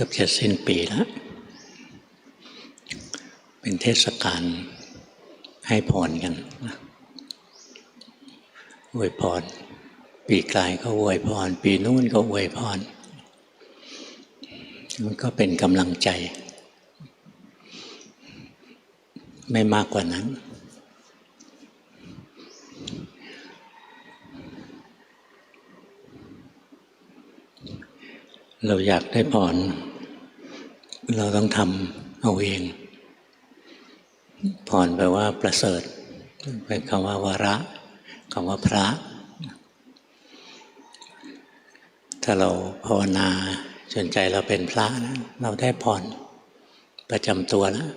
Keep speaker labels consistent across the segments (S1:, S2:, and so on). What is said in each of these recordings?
S1: เกือบจะสิ้นปีแล้วเป็นเทศกาลให้พรกันอวยพรปีกลายก็อวยพรปีนู้นก็อวยพรมันก็เป็นกำลังใจไม่มากกว่านั้นเราอยากได้พรเราต้องทำเอาเองพรแปลว่าประเสริฐเป็นคำว่าวระคำว่าพระถ้าเราภาวนาจนใจเราเป็นพระนะเราได้พรประจำตัวแล้ว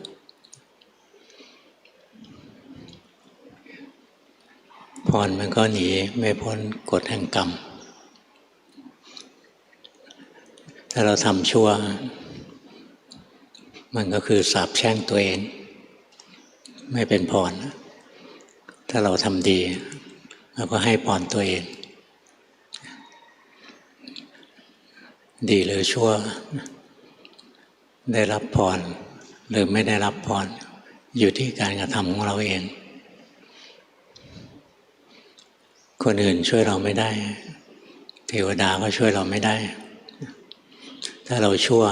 S1: พรมันก็หนีไม่พ้นกฎแห่งกรรมถ้าเราทำชั่วมันก็คือสาปแช่งตัวเองไม่เป็นพรถ้าเราทำดีเราก็ให้พรตัวเองดีหรือชั่วได้รับพรหรือไม่ได้รับพรอยู่ที่การกระทำของเราเองคนอื่นช่วยเราไม่ได้เทวดาก็ช่วยเราไม่ได้ถ้าเราชั่ว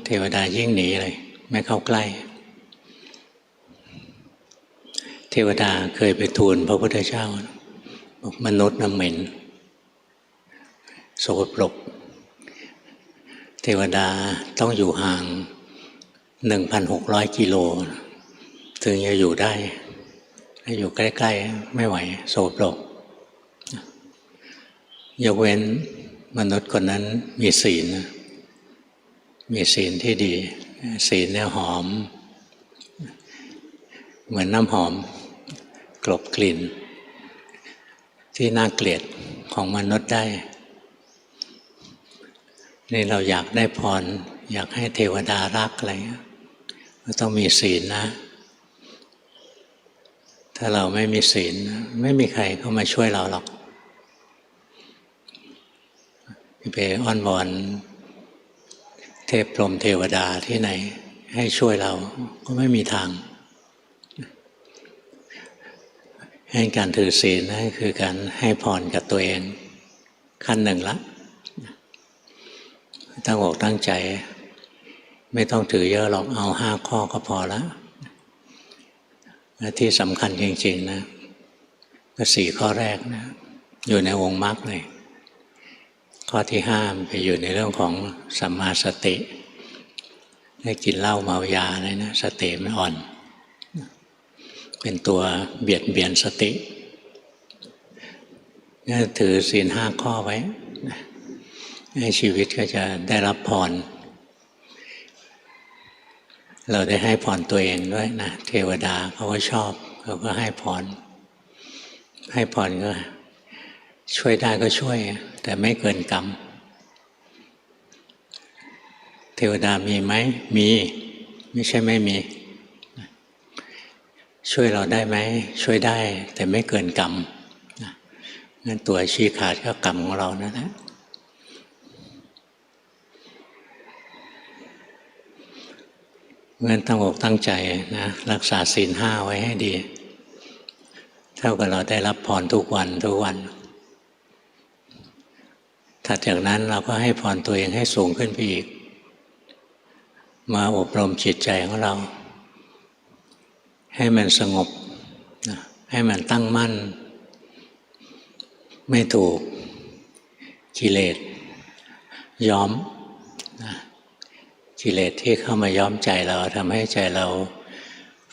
S1: เทวดายิ่งหนีเลยไม่เข้าใกล้เทวดาเคยไปทูลพระพุทธเจ้าบอกมนุษย์น่ะเหม็นโสโครกเทวดาต้องอยู่ห่าง 1,600 กิโลถึงจะอยู่ได้ถ้าอยู่ใกล้ๆไม่ไหวโสโครกยกเว้นมนุษย์คนนั้นมีศีลที่ดีศีลเนี่ยหอมเหมือนน้ำหอมกลบกลิ่นที่น่าเกลียดของมนุษย์ได้นี่เราอยากได้พรอยากให้เทวดารักอะไรก็ต้องมีศีลนะถ้าเราไม่มีศีลไม่มีใครเข้ามาช่วยเราหรอกไปอ้อนวอนเทพพรหมเทวดาที่ไหนให้ช่วยเราก็ไม่มีทางให้การถือศีลนั่นคือการให้พรกับตัวเองขั้นหนึ่งละตั้งอกตั้งใจไม่ต้องถือเยอะหรอกเอา5 ข้อก็พอแล้วและที่สำคัญจริงๆนะก็4 ข้อแรกนะอยู่ในวงมรรคเลยข้อที่5ไปอยู่ในเรื่องของสัมมาสติได้กินเหล้าเมายาอะไรนะสติมันอ่อนเป็นตัวเบียดเบียนสตินี่ถือศีล5 ข้อไว้ให้ชีวิตก็จะได้รับพรเราได้ให้พรตัวเองด้วยนะเทวดาเขาก็ชอบเขาก็ให้พรก็ช่วยได้ก็ช่วยแต่ไม่เกินกรรมเทวดามีไหมมีไม่ใช่ไม่มีช่วยเราได้ไหมช่วยได้แต่ไม่เกินกรรมนั่นตัวชี้ขาดก็กรรมของเรานั่นแหละงั้นตั้งอกตั้งใจนะรักษาศีล5ไว้ให้ดีเท่ากับเราได้รับพรทุกวันถัดจากนั้นเราก็ให้พรตัวเองให้สูงขึ้นไปอีกมาอบรมจิตใจของเราให้มันสงบให้มันตั้งมั่นไม่ถูกกิเลสย้อมกิเลสที่เข้ามาย้อมใจเราทำให้ใจเรา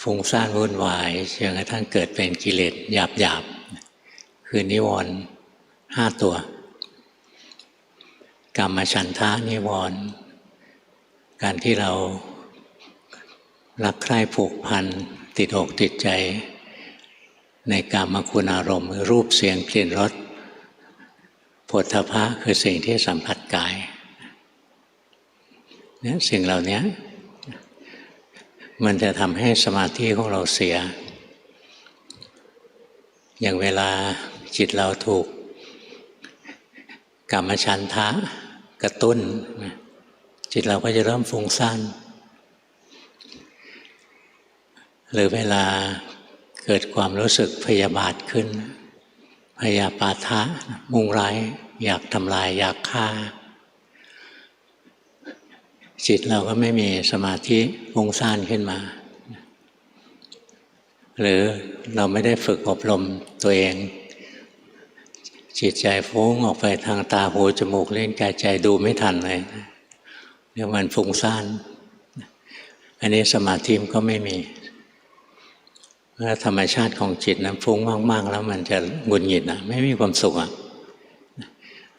S1: ฟุ้งซ่านวุ่นวายจนกระทั่งเกิดเป็นกิเลสหยาบคือนิวรณ์5 ตัวกามฉันทะนิวรณ์การที่เรารักใคร่ผูกพันติดอกติดใจในกามคุณอารมณ์รูปเสียงกลิ่นรสโผฏฐัพพะคือสิ่งที่สัมผัสกายเนี่ยสิ่งเหล่านี้มันจะทำให้สมาธิของเราเสียอย่างเวลาจิตเราถูกกามฉันทะกระตุ้น จิตเราก็จะเริ่มฟุ้งซ่านหรือเวลาเกิดความรู้สึกพยาบาทขึ้นพยาปาทะมุ่งร้ายอยากทำลายอยากฆ่าจิตเราก็ไม่มีสมาธิฟุ้งซ่านขึ้นมาหรือเราไม่ได้ฝึกอบรมตัวเองจิตใจฟุ้งออกไปทางตาหูจมูกลิ้นกายใจดูไม่ทันเลยเรียกมันฟุ้งซ่านอันนี้สมาธิก็ไม่มีเพราะธรรมชาติของจิตนั้นฟุ้งมากๆแล้วมันจะหงุดหงิดนะไม่มีความสุข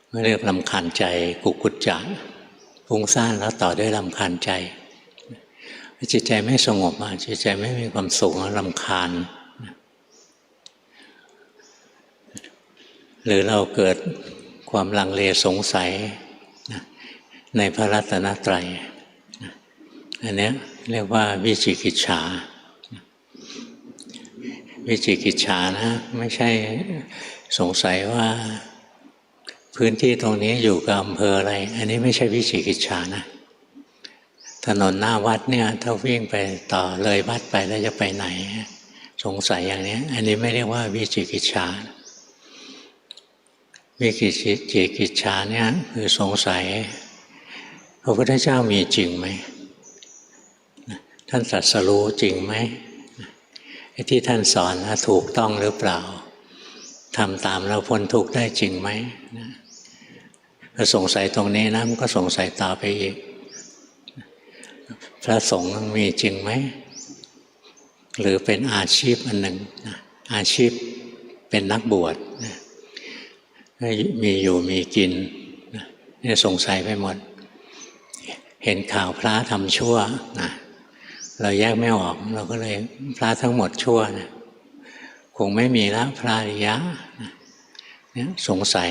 S1: ไม่เรียกรำคาญใจกุกุจจะฟุ้งซ่านแล้วต่อด้วยรำคาญใจจิตใจไม่สงบจิตใจไม่มีความสุขรำคาญหรือเราเกิดความลังเลสงสัยในพระรัตนตรัยอันนี้เรียกว่าวิจิกิจฉาวิจิกิจฉานะไม่ใช่สงสัยว่าพื้นที่ตรงนี้อยู่กับอำเภออะไรอันนี้ไม่ใช่วิจิกิจฉานะถนนหน้าวัดเนี่ยถ้าวิ่งไปต่อเลยวัดไปแล้วจะไปไหนสงสัยอย่างนี้อันนี้ไม่เรียกว่าวิจิกิจฉาวิจิกิจฉาเนี่ยคือสงสัยพระพุทธเจ้ามีจริงไหมท่านตรัสรู้จริงไหมที่ท่านสอนถูกต้องหรือเปล่าทำตามแล้วพ้นทุกข์ได้จริงไหมถ้าสงสัยตรงนี้นะมันก็สงสัยต่อไปอีกพระสงฆ์มีจริงไหมหรือเป็นอาชีพอันหนึ่งอาชีพเป็นนักบวชมีอยู่มีกินนี่สงสัยไปหมดเห็นข่าวพระทำชั่วเราแยกไม่ออกเราก็เลยพระทั้งหมดชั่วคงไม่มีแล้วพระอริยะเนี่ยสงสัย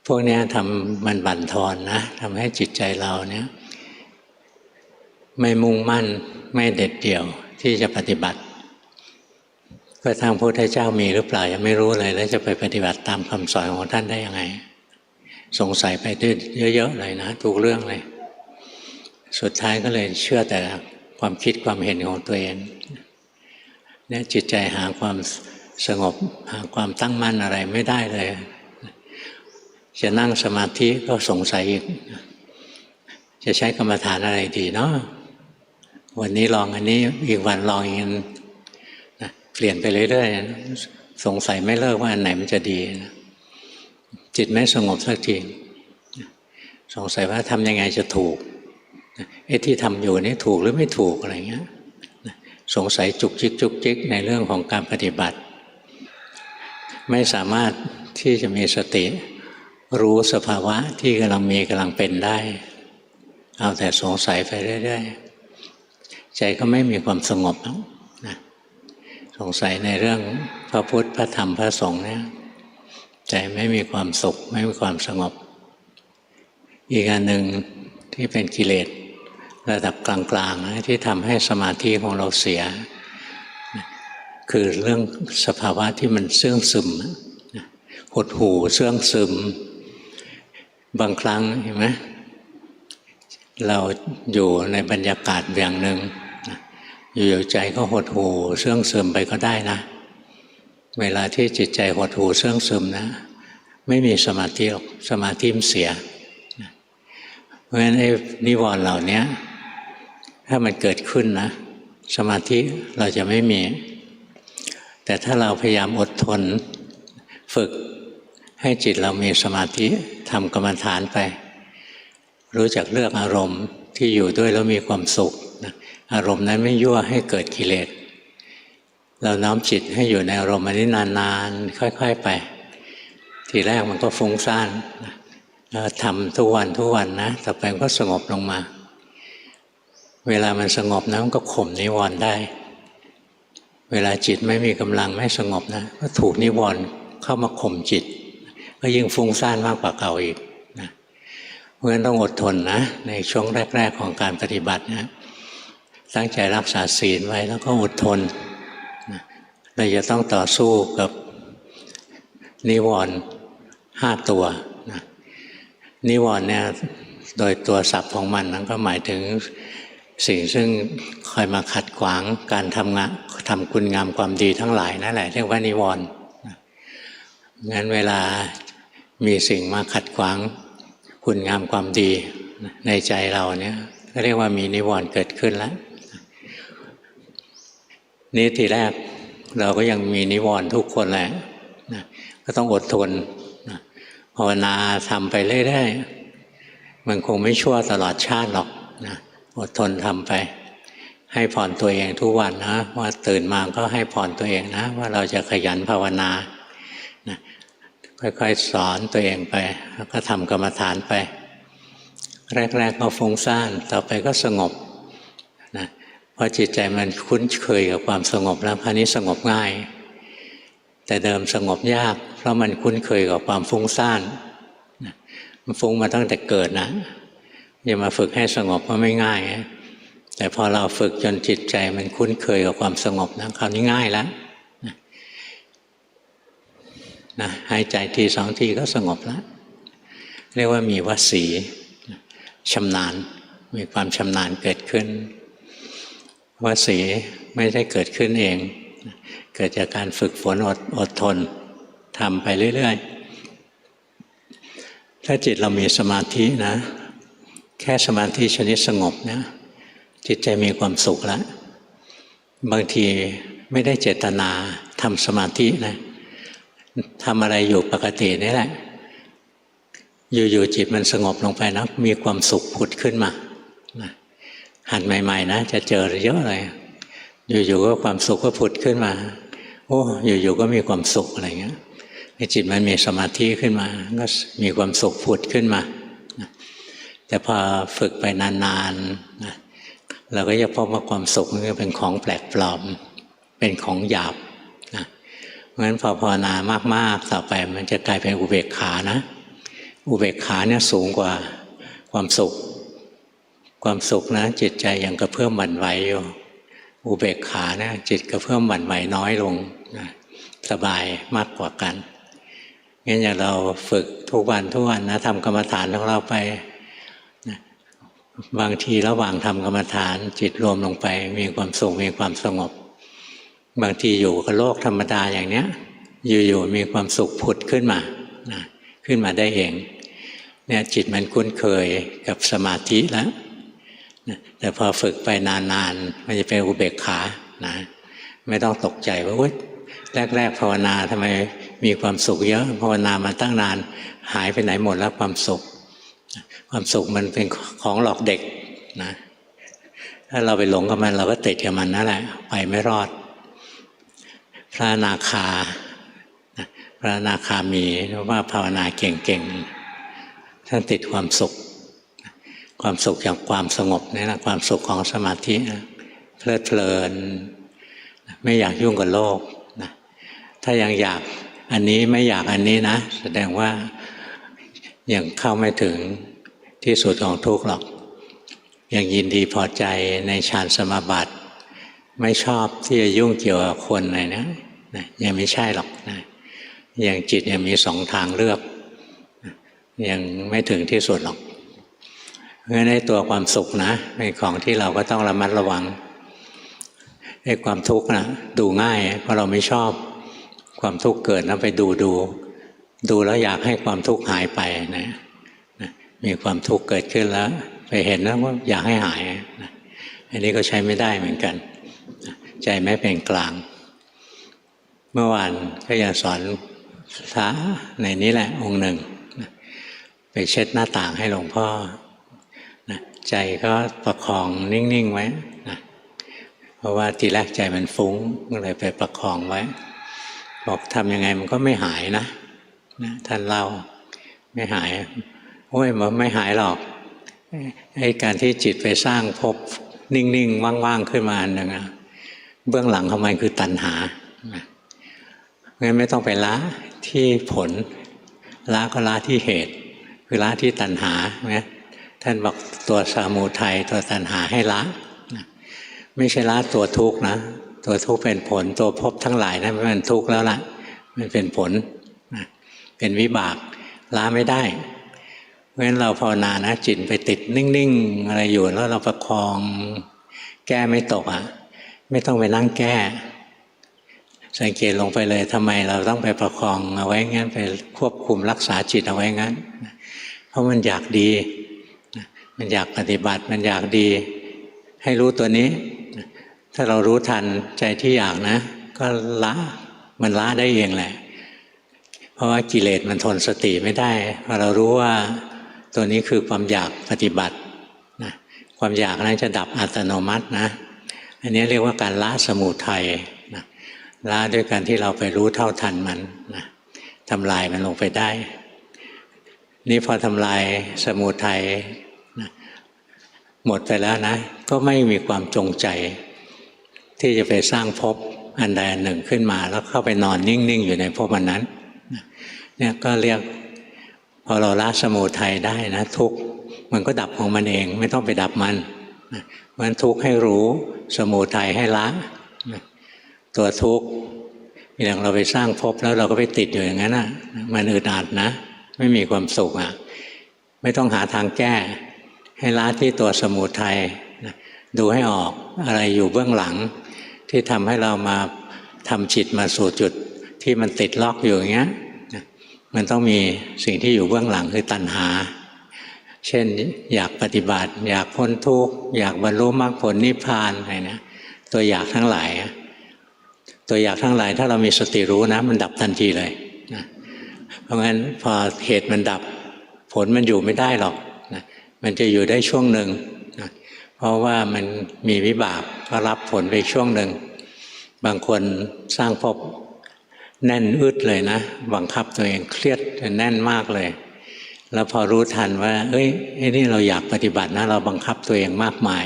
S1: พวกนี้ทำมันบั่นทอนนะทำให้จิตใจเราเนี่ยไม่มุ่งมั่นไม่เด็ดเดี่ยวที่จะปฏิบัติพระทางพระพุทธเจ้ามีหรือเปล่ายังไม่รู้เลยแล้วจะไปปฏิบัติตามคำสอนของท่านได้ยังไงสงสัยไปเยอะๆเลยนะทุกเรื่องเลยสุดท้ายก็เลยเชื่อแต่ความคิดความเห็นของตัวเองเนี่ยจิตใจหาความสงบหาความตั้งมั่นอะไรไม่ได้เลยจะนั่งสมาธิก็สงสัยอีกจะใช้กรรมฐานอะไรดีเนาะวันนี้ลองอันนี้อีกวันลองอีกอันเปลี่ยนไปเรื่อยๆสงสัยไม่เลิกว่าอันไหนมันจะดีจิตไม่สงบสักทีสงสัยว่าทำยังไงจะถูกที่ทำอยู่นี่ถูกหรือไม่ถูกอะไรเงี้ยสงสัยจุกจิกจุกจิกในเรื่องของการปฏิบัติไม่สามารถที่จะมีสติรู้สภาวะที่กำลังเป็นได้เอาแต่สงสัยไปเรื่อยๆใจก็ไม่มีความสงบนะสงสัยในเรื่องพระพุทธพระธรรมพระสงฆ์เนี่ยใจไม่มีความสุขไม่มีความสงบอีกอันหนึ่งที่เป็นกิเลสระดับกลางๆนะที่ทำให้สมาธิของเราเสียคือเรื่องสภาวะที่มันเสื่องซึมหดหู่เสื่องซึมบางครั้งเห็นไหมเราอยู่ในบรรยากาศอย่างหนึ่งอยู่ๆใจก็หดหู่เสื่องซึมไปก็ได้นะเวลาที่จิตใจหดหู่เสื่องซึมนะไม่มีสมาธิหรอกสมาธิมันเสียเพราะฉะนั้นนิวรณ์เหล่านี้ถ้ามันเกิดขึ้นนะสมาธิเราจะไม่มีแต่ถ้าเราพยายามอดทนฝึกให้จิตเรามีสมาธิทำกรรมฐานไปรู้จักเลือกอารมณ์ที่อยู่ด้วยแล้วมีความสุขอารมณ์นั้นไม่ยั่วให้เกิดกิเลสเราน้อมจิตให้อยู่ในอารมณ์อันนี้นานๆค่อยๆไปทีแรกมันก็ฟุ้งซ่านทำทุกวันนะต่อไปมันก็สงบลงมาเวลามันสงบนะมันก็ข่มนิวรณ์ได้เวลาจิตไม่มีกำลังไม่สงบนะก็ถูกนิวรณ์เข้ามาข่มจิตก็ยิ่งฟุ้งซ่านมากกว่าเก่าอีกนะเพราะฉะนั้นต้องอดทนนะในช่วงแรกๆของการปฏิบัตินะตั้งใจรักษาศีลไว้แล้วก็อดทนนะเราจะต้องต่อสู้กับนิวรณ์5 ตัวนะนิวรณ์เนี่ย โดยตัวศัพท์ของมันนั้นก็หมายถึงสิ่งซึ่งคอยมาขัดขวางการทำงานทำคุณงามความดีทั้งหลายนั่นแหละเรียกว่านิวรณ์งั้นเวลามีสิ่งมาขัดขวางคุณงามความดีในใจเราเนี่ยก็เรียกว่ามีนิวรณ์เกิดขึ้นแล้วนี่ทีแรกเราก็ยังมีนิวรณ์ทุกคนแหละก็ต้องอดทนภาวนาทำไปเรื่อยๆมันคงไม่ชั่วตลอดชาติหรอกนะอดทนทำไปให้พรตัวเองทุกวันนะว่าตื่นมาก็ให้พรตัวเองนะว่าเราจะขยันภาวนานะค่อยๆสอนตัวเองไปแล้วก็ทำกรรมฐานไปแรกๆก็ฟุ้งซ่านต่อไปก็สงบนะเพราะจิตใจมันคุ้นเคยกับความสงบแล้วคราวนี้สงบง่ายแต่เดิมสงบยากเพราะมันคุ้นเคยกับความฟุ้งซ่านมันฟุ้งมาตั้งแต่เกิดนะอย่ามาฝึกให้สงบก็ไม่ง่ายแต่พอเราฝึกจนจิตใจมันคุ้นเคยกับความสงบนะคราวนี้ง่ายแล้วนะหายใจทีสองทีก็สงบแล้วเรียกว่ามีวสีชำนาญมีความชำนาญเกิดขึ้นวสีไม่ได้เกิดขึ้นเองเกิดจากการฝึกฝนอดทนทำไปเรื่อยๆถ้าจิตเรามีสมาธินะแค่สมาธิชนิดสงบนะจิตใจมีความสุขแล้วบางทีไม่ได้เจตนาทำสมาธินะทำอะไรอยู่ปกตินี่แหละอยู่ๆจิตมันสงบลงไปนะมีความสุขผุดขึ้นมาหัดใหม่ๆนะจะเจอเยอะเลยอยู่ๆก็ความสุขก็ผุดขึ้นมาโอ้อยู่ๆก็มีความสุขอะไรเงี้ยจิตมันมีสมาธิขึ้นมาก็มีความสุขผุดขึ้นมาแต่พอฝึกไปนานๆเราก็จะพบว่าความสุขมันเป็นของแปลกปลอมเป็นของหยาบนะเพราะฉะนั้นพอภาวนามากๆต่อไปมันจะกลายเป็นอุเบกขานะอุเบกขาเนี่ยสูงกว่าความสุขความสุขนะจิตใจยังกระเพื่อมหวั่นไหวอยู่อุเบกขาเนี่ยจิตกระเพื่อมหวั่นไหวน้อยลงนะสบายมากกว่ากันงั้นอย่างเราฝึกทุกวันนะทำกรรมฐานของเราไปนะบางทีระหว่างทำกรรมฐานจิตรวมลงไปมีความสุขมีความสงบบางทีอยู่กับโลกธรรมดาอย่างเนี้ยอยู่ๆมีความสุขผุดขึ้นมานะขึ้นมาได้เองเนี่ยจิตมันคุ้นเคยกับสมาธิแล้วแต่พอฝึกไปนานๆมันจะเป็นอุเบกขานะไม่ต้องตกใจว่าแรกๆภาวนาทำไมมีความสุขเยอะภาวนามาตั้งนานหายไปไหนหมดแล้วความสุขมันเป็นของหลอกเด็กนะถ้าเราไปหลงกับมันเราก็ติดกับมันนั่นแหละไปไม่รอดพระอนาคามีว่าภาวนาเก่งๆท่านติดความสุขจากความสงบนี่นะความสุขของสมาธิเพลิดเพลินไม่อยากยุ่งกับโลกนะถ้ายังอยากอันนี้ไม่อยากอันนี้นะแสดงว่ายังเข้าไม่ถึงที่สุดของทุกข์หรอกยังยินดีพอใจในฌานสมาบัติไม่ชอบที่จะยุ่งเกี่ยวกับคนอะไรนะยังไม่ใช่หรอกนะยังจิตยังมีสองทางเลือกยังไม่ถึงที่สุดหรอกเพราะในตัวความสุขนะเป็นของที่เราก็ต้องระมัดระวังไอ้ความทุกข์นะดูง่ายเพราะเราไม่ชอบความทุกข์เกิดแล้วไปดูแล้วอยากให้ความทุกข์หายไปนะมีความทุกข์เกิดขึ้นแล้วไปเห็นแล้วว่าอยากให้หายนะอันนี้ก็ใช้ไม่ได้เหมือนกันใจไม่เป็นกลางเมื่อวานก็ยังสอนพระในนี้แหละองค์หนึ่งไปเช็ดหน้าต่างให้หลวงพ่อใจก็ประคองนิ่งๆไว้นะเพราะว่าทีแรกใจมันฟุ้งก็เลยไปประคองไว้บอกทำยังไงมันก็ไม่หายนะท่านเล่าไม่หายโอ้ยมันไม่หายหรอกไอ้การที่จิตไปสร้างภพนิ่งๆว่างๆขึ้นมาอันหนึ่งเบื้องหลังของมันคือตัณหางั้นไม่ต้องไปละที่ผลละก็ละที่เหตุคือละที่ตัณหานะท่านบอกตัวสมุทัยตัวตัณหาให้ละไม่ใช่ละตัวทุกข์นะตัวทุกข์เป็นผลตัวภพทั้งหลายนะมันทุกข์แล้วล่ะมันเป็นผลเป็นวิบากละไม่ได้เพราะฉ ราะฉะนั้นเราภาวนานะจิตไปติดนิ่งๆอะไรอยู่แล้วเราประคองแก้ไม่ตกไม่ต้องไปนั่งแก้สังเกตลงไปเลยทำไมเราต้องไปประคองเอาไว้งั้นไปควบคุมรักษาจิตเอาไว้งั้นเพราะมันอยากดีมันอยากปฏิบัติมันอยากดีให้รู้ตัวนี้ถ้าเรารู้ทันใจที่อยากนะก็มันละได้เองแหละเพราะว่ากิเลสมันทนสติไม่ได้พอเรารู้ว่าตัวนี้คือความอยากปฏิบัตินะความอยากนั้นจะดับอัตโนมัตินะอันนี้เรียกว่าการละสมุทัยนะละด้วยการที่เราไปรู้เท่าทันมันนะทำลายมันลงไปได้นี่พอทำลายสมุทัยนะหมดไปแล้วนะก็ไม่มีความจงใจที่จะไปสร้างภพอันใดอันหนึ่งขึ้นมาแล้วเข้าไปนอนนิ่งๆอยู่ในภพอันนั้นเนี่ยก็เรียกพอเราละสมุทัยได้นะทุกข์มันก็ดับของมันเองไม่ต้องไปดับมันเพราะฉะนั้นทุกข์ให้รู้สมุทัยให้ละตัวทุกข์อย่างเราไปสร้างภพแล้วเราก็ไปติดอยู่อย่างนั้นมันอึดอัดนะไม่มีความสุขไม่ต้องหาทางแก้ให้ละที่ตัวสมุทัยดูให้ออกอะไรอยู่เบื้องหลังที่ทำให้เรามาทำจิตมาสู่จุดที่มันติดล็อกอยู่อย่างเงี้ยมันต้องมีสิ่งที่อยู่เบื้องหลังคือตัณหาเช่นอยากปฏิบัติอยากพ้นทุกข์อยากบรรลุมรรคผลนิพพานอะไรนะตัวอยากทั้งหลายตัวอยากทั้งหลายถ้าเรามีสติรู้นะมันดับทันทีเลยนะเพราะงั้นพอเหตุมันดับผลมันอยู่ไม่ได้หรอกนะมันจะอยู่ได้ช่วงหนึ่งนะเพราะว่ามันมีวิบากก็รับผลไปช่วงหนึ่งบางคนสร้างภพแน่นอึดเลยนะบังคับตัวเองเครียดแน่นมากเลยแล้วพอรู้ทันว่านี่เราอยากปฏิบัตินะเราบังคับตัวเองมากมาย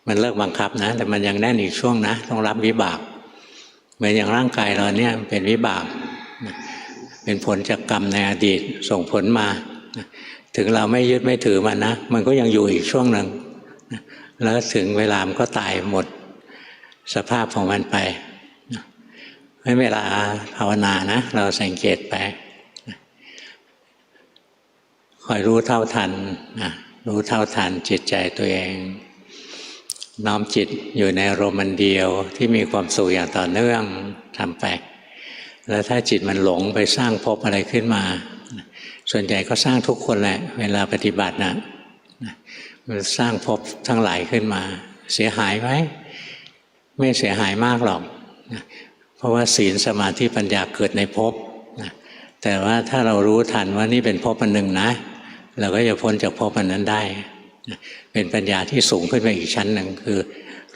S1: มันเลิกบังคับนะแต่มันยังแน่นอีกช่วงนะต้องรับวิบากเหมือนอย่างร่างกายเราเนี่ยเป็นวิบากเป็นผลจากกรรมในอดีตส่งผลมาถึงเราไม่ยึดไม่ถือมันนะมันก็ยังอยู่อีกช่วงหนึ่งแล้วถึงเวลามันก็ตายหมดสภาพของมันไปไม่เวลาภาวนานะเราสังเกตไปคอยรู้เท่าทันรู้เท่าทันจิตใจตัวเองน้อมจิตอยู่ในอารมณ์มันเดียวที่มีความสุขอย่างต่อเนื่องทำไปแล้วถ้าจิตมันหลงไปสร้างภพอะไรขึ้นมาส่วนใหญ่ก็สร้างทุกคนแหละเวลาปฏิบัตินะมันสร้างภพทั้งหลายขึ้นมาเสียหายไหมไม่เสียหายมากหรอกเพราะว่าศีลสมาธิปัญญาเกิดในภพแต่ว่าถ้าเรารู้ทันว่านี่เป็นภพอันหนึ่งนะเราก็จะพ้นจากภพอันนั้นได้เป็นปัญญาที่สูงขึ้นไปอีกชั้นหนึ่งคือ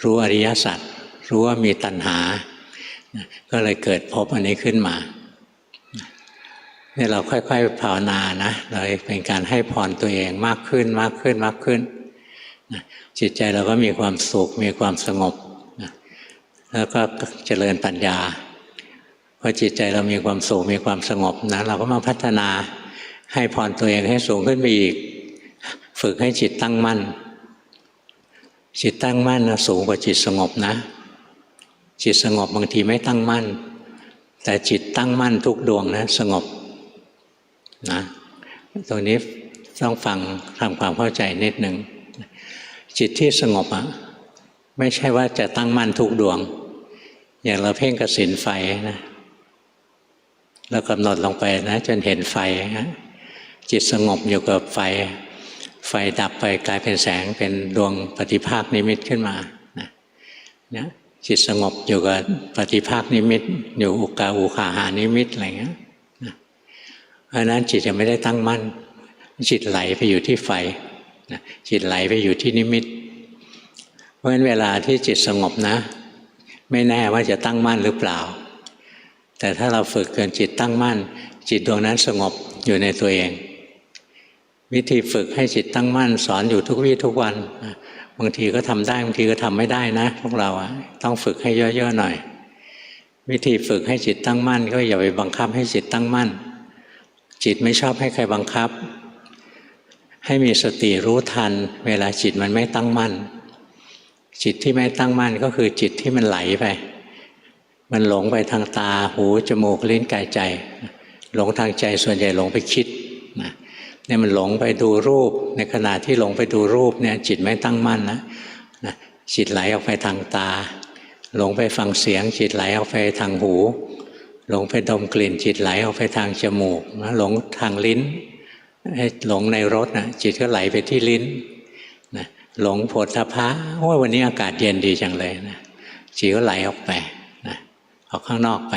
S1: รู้อริยสัจรู้ว่ามีตัณหาก็เลยเกิดภพอันนี้ขึ้นมานี่เราค่อยๆภาวนานะเราเป็นการให้พรตัวเองมากขึ้นมากขึ้นมากขึ้นจิตใจเราก็มีความสุขมีความสงบแล้วก็เจริญปัญญาพอจิตใจเรามีความสุขมีความสงบนะเราก็มาพัฒนาให้พรตัวเองให้สูงขึ้นไปอีกฝึกให้จิตตั้งมั่นจิตตั้งมั่นนะสูงกว่าจิตสงบนะจิตสงบบางทีไม่ตั้งมั่นแต่จิตตั้งมั่นทุกดวงนะสงบนะตรงนี้ต้องฟังทำความเข้าใจนิดหนึ่งจิตที่สงบไม่ใช่ว่าจะตั้งมั่นทุกดวงอย่างเราเพ่งกสิณไฟนะเรากำหนดลงไปนะจนเห็นไฟนะจิตสงบอยู่กับไฟดับไปกลายเป็นแสงเป็นดวงปฏิภาคนิมิตขึ้นมานะจิตสงบอยู่กับปฏิภาคนิมิตอยู่อุกาอุคาหานิมิตอะไรเงี้ยนะเพราะนั้นจิตจะไม่ได้ตั้งมั่นจิตไหลไปอยู่ที่ไฟนะจิตไหลไปอยู่ที่นิมิตเพราะฉะนั้นเวลาที่จิตสงบนะไม่แน่ว่าจะตั้งมั่นหรือเปล่าแต่ถ้าเราฝึกจนจิตตั้งมั่นจิตดวงนั้นสงบอยู่ในตัวเองวิธีฝึกให้จิตตั้งมั่นสอนอยู่ทุกวี่ทุกวันบางทีก็ทำได้บางทีก็ทำไม่ได้นะพวกเราต้องฝึกให้เยอะๆหน่อยวิธีฝึกให้จิตตั้งมั่นก็อย่าไปบังคับให้จิตตั้งมั่นจิตไม่ชอบให้ใครบังคับให้มีสติรู้ทันเวลาจิตมันไม่ตั้งมั่นจิตที่ไม่ตั้งมั่นก็คือจิตที่มันไหลไปมันหลงไปทางตาหูจมูกลิ้นกายใจหลงทางใจส่วนใหญ่หลงไปคิดนะ เนี่ยมันหลงไปดูรูปในขณะที่หลงไปดูรูปเนี่ยจิตไม่ตั้งมั่นนะจิตไหลออกไปทางตาหลงไปฟังเสียงจิตไหลออกไปทางหูหลงไปดมกลิ่นจิตไหลออกไปทางจมูกหลงทางลิ้นหลงในรสนะจิตก็ไหลไปที่ลิ้นนะหลงโผฏฐัพพะว่าวันนี้อากาศเย็นดีจังเลยนะจิตก็ไหลออกไปนะออกข้างนอกไป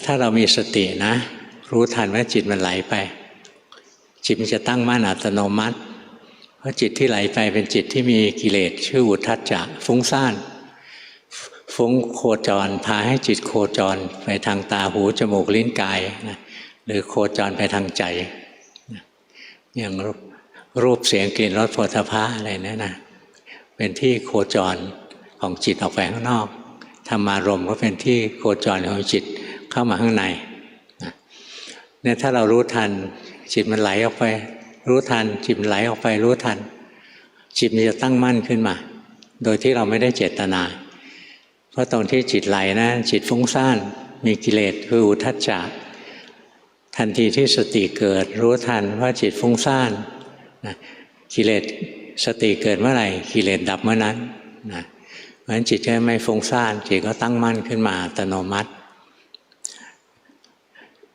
S1: ถ้าเรามีสตินะรู้ทันว่าจิตมันไหลไปจิตมันจะตั้งมั่นอัตโนมัติเพราะจิตที่ไหลไปเป็นจิตที่มีกิเลสชื่ออุทธัจจะฟุ้งซ่านฟุ้งโคจรพาให้จิตโคจรไปทางตาหูจมูกลิ้นกายนะหรือโคจรไปทางใจอย่างรูปเสียงกลิ่นรสโผฏฐัพพะอะไรเนี่ยนะเป็นที่โคจรของจิตออกไปข้างนอกธรรมารมณ์ก็เป็นที่โคจรของจิตเข้ามาข้างในเนี่ยถ้าเรารู้ทันจิตมันไหลออกไปรู้ทันจิตมันไหลออกไปรู้ทันจิตมันจะตั้งมั่นขึ้นมาโดยที่เราไม่ได้เจตนาเพราะตอนที่จิตไหลนะจิตฟุ้งซ่านมีกิเลสคืออุทธัจจะทันทีที่สติเกิดรู้ทันว่าจิตฟุ้งซ่านกิเลสสติเกิดเมื่อไหร่กิเลสดับเมื่อนั้นนะเพราะฉะนั้นจิตก็ไม่ฟุ้งซ่านจิตก็ตั้งมั่นขึ้นมาอัตโนมัติ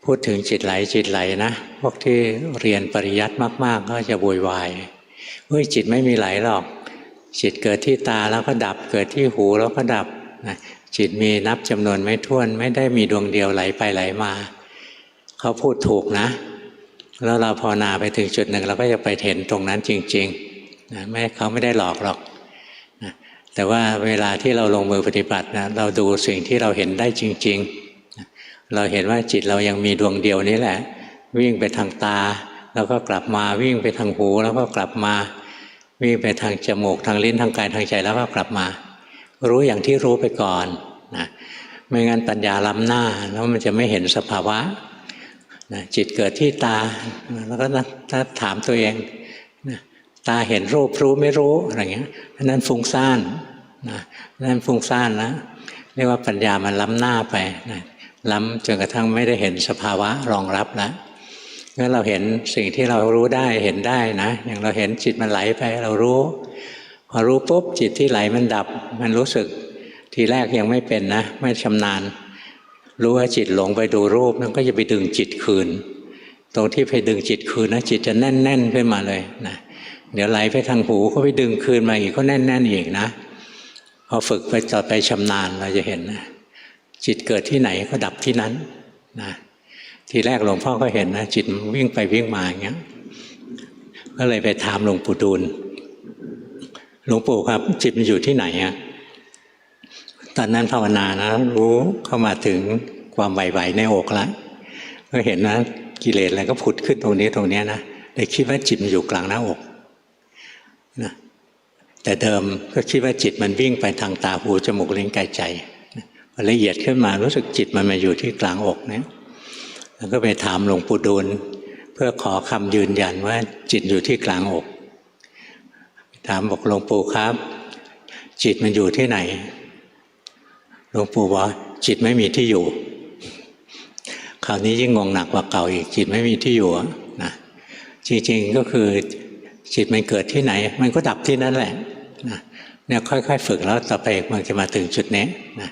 S1: พูดถึงจิตไหลนะพวกที่เรียนปริยัติมากๆก็จะโวยวายจิตไม่มีไหลหรอกจิตเกิดที่ตาแล้วก็ดับเกิดที่หูแล้วก็ดับนะจิตมีนับจำนวนไม่ถ้วนไม่ได้มีดวงเดียวไหลไปไหลมาเขาพูดถูกนะแล้วเราภาวนาไปถึงจุดหนึ่งเราก็จะไปเห็นตรงนั้นจริงๆนะเขาไม่ได้หลอกหรอกนะแต่ว่าเวลาที่เราลงมือปฏิบัตินะเราดูสิ่งที่เราเห็นได้จริงๆนะเราเห็นว่าจิตเรายังมีดวงเดียวนี้แหละวิ่งไปทางตาแล้วก็กลับมาวิ่งไปทางหูแล้วก็กลับมาวิ่งไปทางจมูกทางลิ้นทางกายทางใจแล้วก็กลับมารู้อย่างที่รู้ไปก่อนนะไม่งั้นปัญญาล้ำหน้าแล้วมันจะไม่เห็นสภาวะนะจิตเกิดที่ตาแล้วก็ถ้าถามตัวเองนะตาเห็นรูปรู้ไม่รู้อะไรเงี้ยนั่นฟุ้งซ่านนะนั่นฟุ้งซ่านนะเรียกว่าปัญญามันล้ำหน้าไปนะล้ำจนกระทั่งไม่ได้เห็นสภาวะรองรับแล้วงั้นเราเห็นสิ่งที่เรารู้ได้เห็นได้นะอย่างเราเห็นจิตมันไหลไปเรารู้พอรู้ปุ๊บจิตที่ไหลมันดับมันรู้สึกทีแรกยังไม่เป็นนะไม่ชำนาญรู้ว่าจิตหลงไปดูรูปนั่นก็จะไปดึงจิตคืนตรงที่ไปดึงจิตคืนนะจิตจะแน่นๆขึ้นมาเลยนะเดี๋ยวไหลไปทางหูก็ไปดึงคืนมาอีกก็แน่นๆอีกนะพอฝึกไปต่อไปชำนาญเราจะเห็นนะจิตเกิดที่ไหนก็ดับที่นั้นนะทีแรกหลวงพ่อก็เห็นนะจิตวิ่งไปวิ่งมาอย่างเงี้ยก็เลยไปถามหลวงปู่ดูลหลวงปู่ครับจิตมันอยู่ที่ไหนอะตอนนั้นภาวนานะรู้เข้ามาถึงความไหวๆในอกแล้วก็เห็นนะกิเลสอะไรก็ผุดขึ้นตรงนี้นะเลยคิดว่าจิตมันอยู่กลางหน้าอกนะแต่เดิมก็คิดว่าจิตมันวิ่งไปทางตาหูจมูกลิ้นกายใจพอละเอียดขึ้นมารู้สึกจิตมันมาอยู่ที่กลางอกเนี่ยแล้วก็ไปถามหลวงปู่ดูลเพื่อขอคำยืนยันว่าจิตอยู่ที่กลางอกถามบอกหลวงปู่ครับจิตมันอยู่ที่ไหนหลวงปู่บอกจิตไม่มีที่อยู่คราวนี้ยิ่งงงหนักกว่าเก่าอีกจิตไม่มีที่อยู่นะจริงๆก็คือจิตมันเกิดที่ไหนมันก็ดับที่นั่นแหละนะเนี่ยค่อยๆฝึกแล้วต่อไปมันจะมาถึงจุดนี้นะ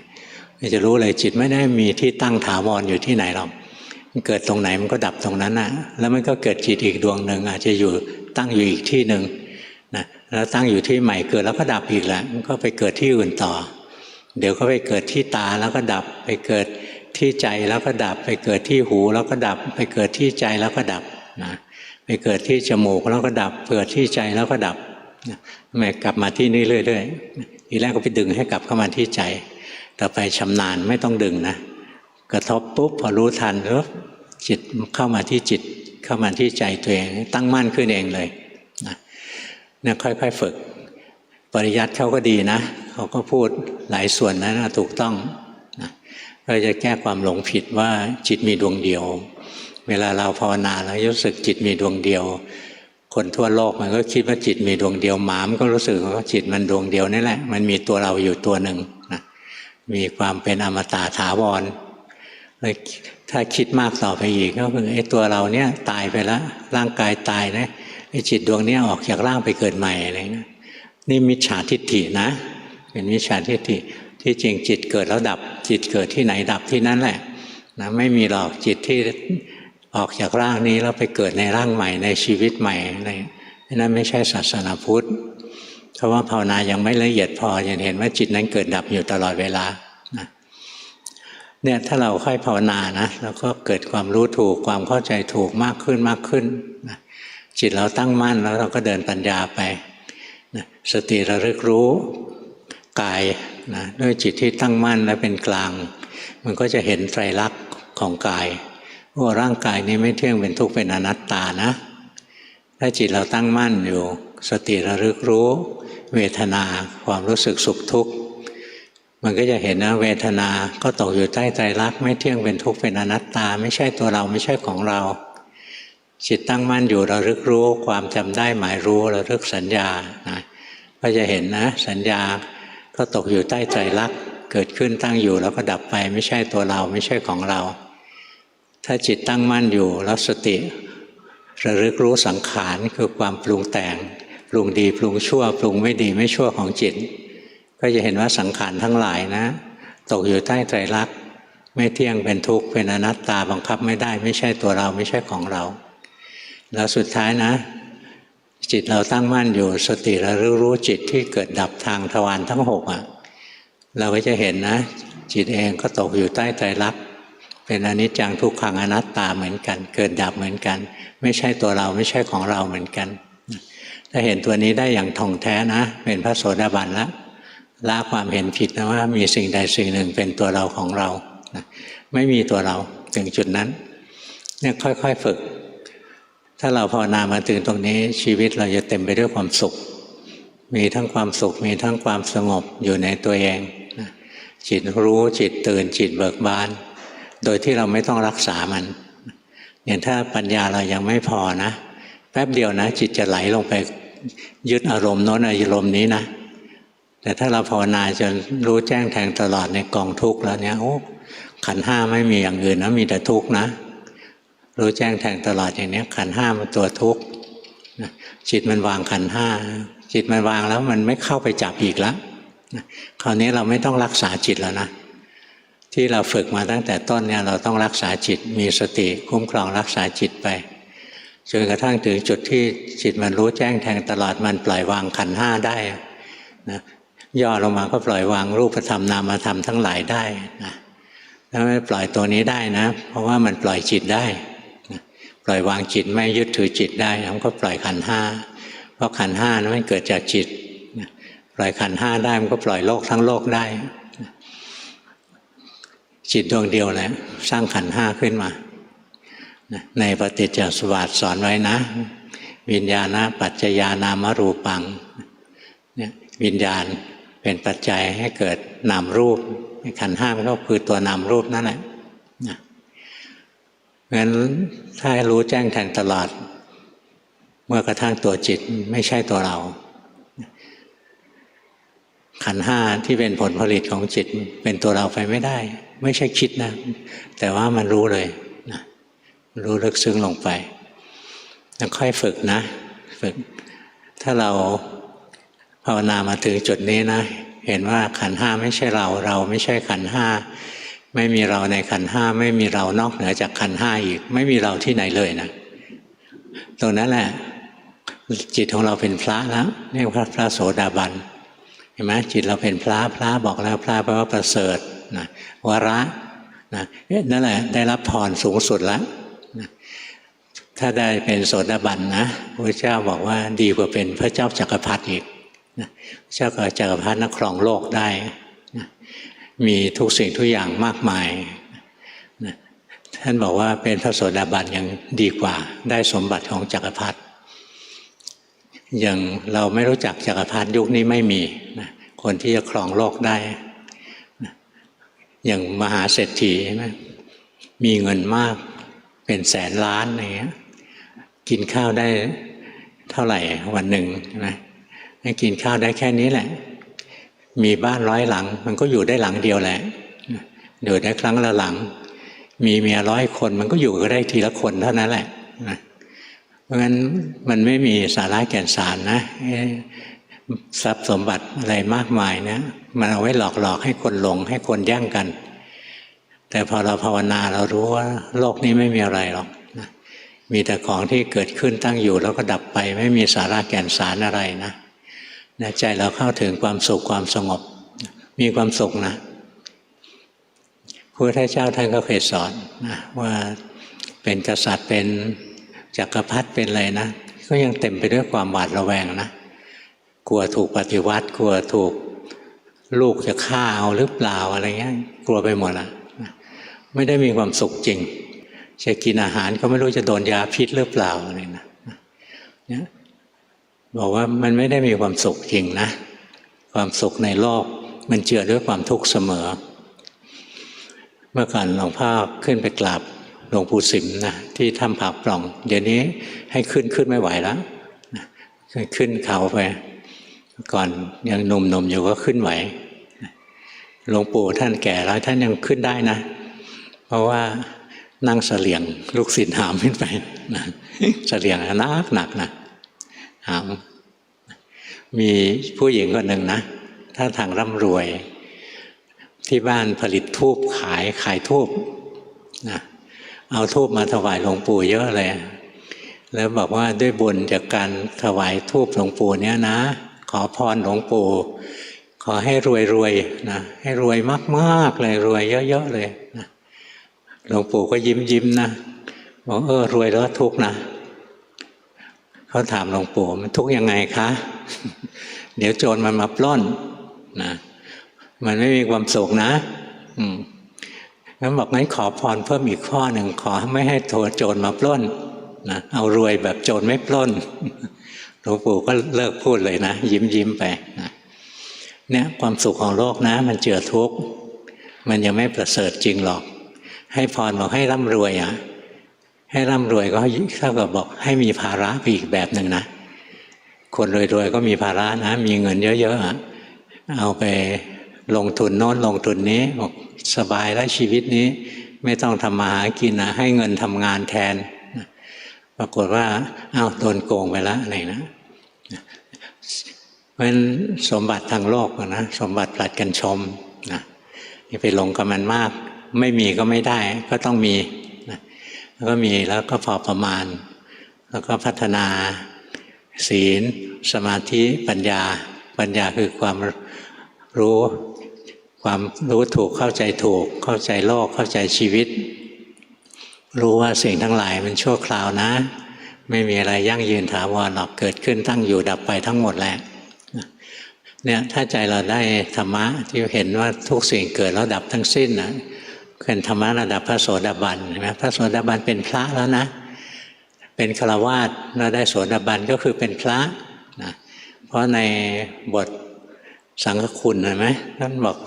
S1: มันจะรู้เลยจิตไม่ได้มีที่ตั้งถาวรอยู่ที่ไหนหรอกมันเกิดตรงไหนมันก็ดับตรงนั้นนะแล้วมันก็เกิดจิตอีกดวงหนึ่งอาจจะอยู่ตั้งอยู่อีกที่หนึ่งนะแล้วตั้งอยู่ที่ใหม่เกิดแล้วก็ดับอีกแหละมันก็ไปเกิดที่อื่นต่อเดี๋ยวก็ไปเกิดที่ตาแล้วก็ดับไปเกิดที่ใจแล้วก็ดับไปเกิดที่หูแล้วก็ดับไปเกิดที่ใจแล้วก็ดับนะไปเกิดที่จมูกแล้วก็ดับเกิดที่ใจแล้วก็ดับแม่กลับมาที่นี่เรื่อยๆทีแรกก็ไปดึงให้กลับเข้ามาที่ใจต่อไปชำนาญไม่ต้องดึงนะกระทบปุ๊บพอรู้ทันแล้วจิตเข้ามาที่จิตเข้ามาที่ใจตัวเองตั้งมั่นขึ้นเองเลยนะเนี่ยค่อยๆฝึกปริยัติเขาก็ดีนะเขาก็พูดหลายส่วนนั้นนะถูกต้องนะก็จะแก้ความหลงผิดว่าจิตมีดวงเดียวเวลาเราภาวนาแล้วรู้สึกจิตมีดวงเดียวคนทั่วโลกมันก็คิดว่าจิตมีดวงเดียวหมามันก็รู้สึกว่าจิตมันดวงเดียวนี่แหละมันมีตัวเราอยู่ตัวหนึ่งนะมีความเป็นอมตะถาวรเลย ถ้าคิดมากต่อไปอีกก็คือไอ้ตัวเราเนี่ยตายไปแล้วร่างกายตายนะไอ้จิตดวงนี้ออกจากร่างไปเกิดใหม่อะไรนะนี่มิจฉาทิฏฐินะเป็นมิจฉาทิฏฐิที่จริงจิตเกิดแล้วดับจิตเกิดที่ไหนดับที่นั่นแหละนะไม่มีหรอกจิตที่ออกจากร่างนี้แล้วไปเกิดในร่างใหม่ในชีวิตใหม่อะไรนั่นไม่ใช่ศาสนาพุทธเพราะว่าภาวนายังไม่ละเอียดพอจะเห็นว่าจิตนั้นเกิดดับอยู่ตลอดเวลานะเนี่ยถ้าเราค่อยภาวนานะเราก็เกิดความรู้ถูกความเข้าใจถูกมากขึ้นมากขึ้นนะจิตเราตั้งมั่นแล้วเราก็เดินปัญญาไปนะสติระลึกรู้กายนะด้วยจิตที่ตั้งมั่นและเป็นกลางมันก็จะเห็นไตรลักษณ์ของกายว่าร่างกายนี้ไม่เที่ยงเป็นทุกข์เป็นอนัตตานะถ้าจิตเราตั้งมั่นอยู่สติระลึกรู้เวทนาความรู้สึกสุขทุกข์มันก็จะเห็นนะเวทนาก็ตกอยู่ใต้ไตรลักษณ์ไม่เที่ยงเป็นทุกข์เป็นอนัตตาไม่ใช่ตัวเราไม่ใช่ของเราจิตตั้งมั่นอยู่ระลึกรู้ความจำได้หมายรู้ระลึกสัญญานะก็จะเห็นนะสัญญาก็ตกอยู่ใต้ไตรลักษณ์เกิดขึ้นตั้งอยู่แล้วก็ดับไปไม่ใช่ตัวเราไม่ใช่ของเราถ้าจิตตั้งมั่นอยู่แล้วสติระลึกรู้สังขารคือความปรุงแต่งปรุงดีปรุงชั่วปรุงไม่ดีไม่ชั่วของจิตก็จะเห็นว่าสังขารทั้งหลายนะตกอยู่ใต้ไตรลักษณ์ไม่เที่ยงเป็นทุกข์เป็นอนัตตาบังคับไม่ได้ไม่ใช่ตัวเราไม่ใช่ของเราแล้วสุดท้ายนะจิตเราตั้งมั่นอยู่สติระลึกรู้จิตที่เกิดดับทางทวารทั้ง6เราก็จะเห็นนะจิตเองก็ตกอยู่ใต้ไตรลักษณ์เป็นอนิจจังทุกขังอนัตตาเหมือนกันเกิดดับเหมือนกันไม่ใช่ตัวเราไม่ใช่ของเราเหมือนกันถ้าเห็นตัวนี้ได้อย่างท่องแท้นะเป็นพระโสดาบันแล้วละความเห็นผิดนะว่ามีสิ่งใดสิ่งหนึ่งเป็นตัวเราของเราไม่มีตัวเราถึงจุดนั้นเนี่ยค่อยๆฝึกถ้าเราภาวนามาถึงตรงนี้ชีวิตเราจะเต็มไปด้วยความสุขมีทั้งความสุขมีทั้งความสงบอยู่ในตัวเองจิตรู้จิตตื่นจิตเบิกบานโดยที่เราไม่ต้องรักษามันอย่างถ้าปัญญาเรายังไม่พอนะแป๊บเดียวนะจิตจะไหลลงไปยึดอารมณ์โน้นอารมณ์นี้นะแต่ถ้าเราภาวนาจนรู้แจ้งแทงตลอดในกองทุกข์แล้วเนี่ยโอ้ขันธ์ห้าไม่มีอย่างอื่นนะมีแต่ทุกข์นะรู้แจ้งแทงตลอดอย่างนี้ขันธ์ห้ามันตัวทุกข์จิตมันวางขันธ์ห้าจิตมันวางแล้วมันไม่เข้าไปจับอีกแล้วคราวนี้เราไม่ต้องรักษาจิตแล้วนะที่เราฝึกมาตั้งแต่ต้นเนี่ยเราต้องรักษาจิตมีสติคุ้มครองรักษาจิตไปจนกระทั่งถึงจุดที่จิตมันรู้แจ้งแทงตลอดมันปล่อยวางขันธ์ห้าได้นะย่อลงมาก็ปล่อยวางรูปธรรมนามธรรมทั้งหลายได้นะถ้าไม่ปล่อยตัวนี้ได้นะเพราะว่ามันปล่อยจิตได้นะปล่อยวางจิตไม่ยึดถือจิตได้มันก็ปล่อยขันธ์ห้าเพราะขันธ์ห้านั้นมันเกิดจากจิตนะปล่อยขันธ์ห้าได้มันก็ปล่อยโลกทั้งโลกได้นะจิตดวงเดียวแหละสร้างขันธ์ห้าขึ้นมานะในปฏิจจสมุปบาทสอนไว้นะวิญญาณปัจจยานามรูปังเนี่ยวิญญาณเป็นปัจจัยให้เกิดนามรูปขันธ์ห้ามันก็คือตัวนามรูปนั่นแหละนะงั้นถ้ารู้แจ้งแทงตลอดเมื่อกระทั่งตัวจิตไม่ใช่ตัวเราขันธ์ห้าที่เป็นผลผลิตของจิตเป็นตัวเราไปไม่ได้ไม่ใช่คิดนะแต่ว่ามันรู้เลยนะรู้ลึกซึ้งลงไปแล้วค่อยฝึกนะฝึกถ้าเราภาวนามาถึงจุดนี้นะเห็นว่าขันธ์ห้าไม่ใช่เราเราไม่ใช่ขันธ์ห้าไม่มีเราในขันธ์ห้าไม่มีเรานอกเหนือจากขันธ์ห้าอีกไม่มีเราที่ไหนเลยนะตรงนั้นแหละจิตของเราเป็นพระแล้วเรียกว่าพระโสดาบันเห็นไหมจิตเราเป็นพระพระบอกแล้วพระแปลว่าประเสริฐนะวระนะนั่นแหละได้รับพรสูงสุดแล้วนะถ้าได้เป็นโสดาบันนะพระเจ้าบอกว่าดีกว่าเป็นพระเจ้าจักรพรรดิอีกนะเจ้าจักรพรรดิครองโลกได้นะมีทุกสิ่งทุกอย่างมากมายนะท่านบอกว่าเป็นพระโสดาบันยังดีกว่าได้สมบัติของจักรพรรดิอย่างเราไม่รู้จักจักรพรรดิยุคนี้ไม่มีนะคนที่จะครองโลกได้นะอย่างมหาเศรษฐีใช่ไหมมีเงินมากเป็นแสนล้านอะไรเงี้ยกินข้าวได้เท่าไหร่วันหนึ่งใช่ไหมให้กินข้าวได้แค่นี้แหละมีบ้าน100 หลังมันก็อยู่ได้หลังเดียวแหละอยู่ได้ครั้งละหลัง มีเมีย100 คนมันก็อยู่ก็ได้ทีละคนเท่านั้นแหละนะเพราะงั้นมันไม่มีสาระแก่นสารนะทรัพย์สมบัติอะไรมากมายนะมันเอาไว้หลอกให้คนหลงให้คนแย่งกันแต่พอเราภาวนาเรารู้ว่าโลกนี้ไม่มีอะไรหรอกนะมีแต่ของที่เกิดขึ้นตั้งอยู่แล้วก็ดับไปไม่มีสาระแก่นสารอะไรนะใจเราเข้าถึงความสุขความสงบมีความสุขนะพระพุทธเจ้าท่านก็เคยสอนนะว่าเป็นกษัตริย์เป็นจักรพรรดิเป็นอะไรนะก็ยังเต็มไปด้วยความหวาดระแวงนะกลัวถูกปฏิวัติกลัวถูกลูกจะฆ่าเอาหรือเปล่าอะไรเงี้ยกลัวไปหมดละไม่ได้มีความสุขจริงจะกินอาหารก็ไม่รู้จะโดนยาพิษหรือเปล่าอะไรนะเนี่ยบอกว่ามันไม่ได้มีความสุขจริงนะความสุขในโลกมันเจือด้วยความทุกข์เสมอเมื่อก่อนหลวงพ่อขึ้นไปกราบหลวงปู่สิมนะที่ถ้ำผาปล่องเดี๋ยวนี้ให้ขึ้นไม่ไหวแล้วขึ้นเขาไปก่อนยังหนุ่มอยู่ก็ขึ้นไหวหลวงปู่ท่านแก่แล้วท่านยังขึ้นได้นะเพราะว่านั่งเสลี่ยงลูกศิษย์หามขึ้นไปนะเสลี่ยงหนักนะหามมีผู้หญิงคนหนึ่งนะถ้าทางร่ำรวยที่บ้านผลิตธูปขายธูปนะเอาธูปมาถวายหลวงปู่เยอะเลยแล้วบอกว่าด้วยบุญจากการถวายธูปหลวงปู่เนี้ยนะขอพรหลวงปู่ขอให้รวยนะให้รวยมากๆเลยรวยเยอะๆเลยนะหลวงปู่ก็ยิ้มนะบอกรวยแล้วทุกข์นะเขาถามหลวงปู่มันทุกข์ยังไงคะเดี๋ยวโจรมันมาปล้นนะมันไม่มีความสุขนะงั้นบอกงั้นขอพรเพิ่มอีกข้อหนึ่งขอไม่ให้โจรมาปล้นนะเอารวยแบบโจรไม่ปล้นหลวงปู่ก็เลิกพูดเลยนะยิ้มไปนะเนี่ยความสุขของโลกนะมันเจือทุกข์มันยังไม่ประเสริฐจริงหรอกให้พรบอกให้ร่ำรวยให้ร่ำรวยก็เท่ากับบอกให้มีภาระไปอีกแบบหนึ่งนะคนรวยก็มีภาระนะมีเงินเยอะๆเอาไปลงทุนโน้นลงทุนนี้บอกสบายแล้วชีวิตนี้ไม่ต้องทำมาหากินนะให้เงินทำงานแทนปรากฏว่าโดนโกงไปแล้วอะไรนะเพราะฉะนั้นสมบัติทางโลกนะสมบัติผลัดกันชมนะอย่าไปหลงกับมันมากไม่มีก็ไม่ได้ก็ต้องมีนะแล้วก็มีแล้วก็พอประมาณแล้วก็พัฒนาศีลสมาธิปัญญาคือความรู้ถูกเข้าใจถูกเข้าใจโลกเข้าใจชีวิตรู้ว่าสิ่งทั้งหลายมันชั่วคราวนะไม่มีอะไรยั่งยืนถาวรหรอกเกิดขึ้นตั้งอยู่ดับไปทั้งหมดแหละเนี่ยถ้าใจเราได้ธรรมะที่เห็นว่าทุกสิ่งเกิดแล้วดับทั้งสิ้นนะเป็นธรรมะระดับพระโสดาบันเห็นไหมพระโสดาบันเป็นพระแล้วนะเป็นฆราวาสแล้วได้โสดาบันก็คือเป็นพระนะเพราะในบทสังฆคุณเห็นไหมท่านบอก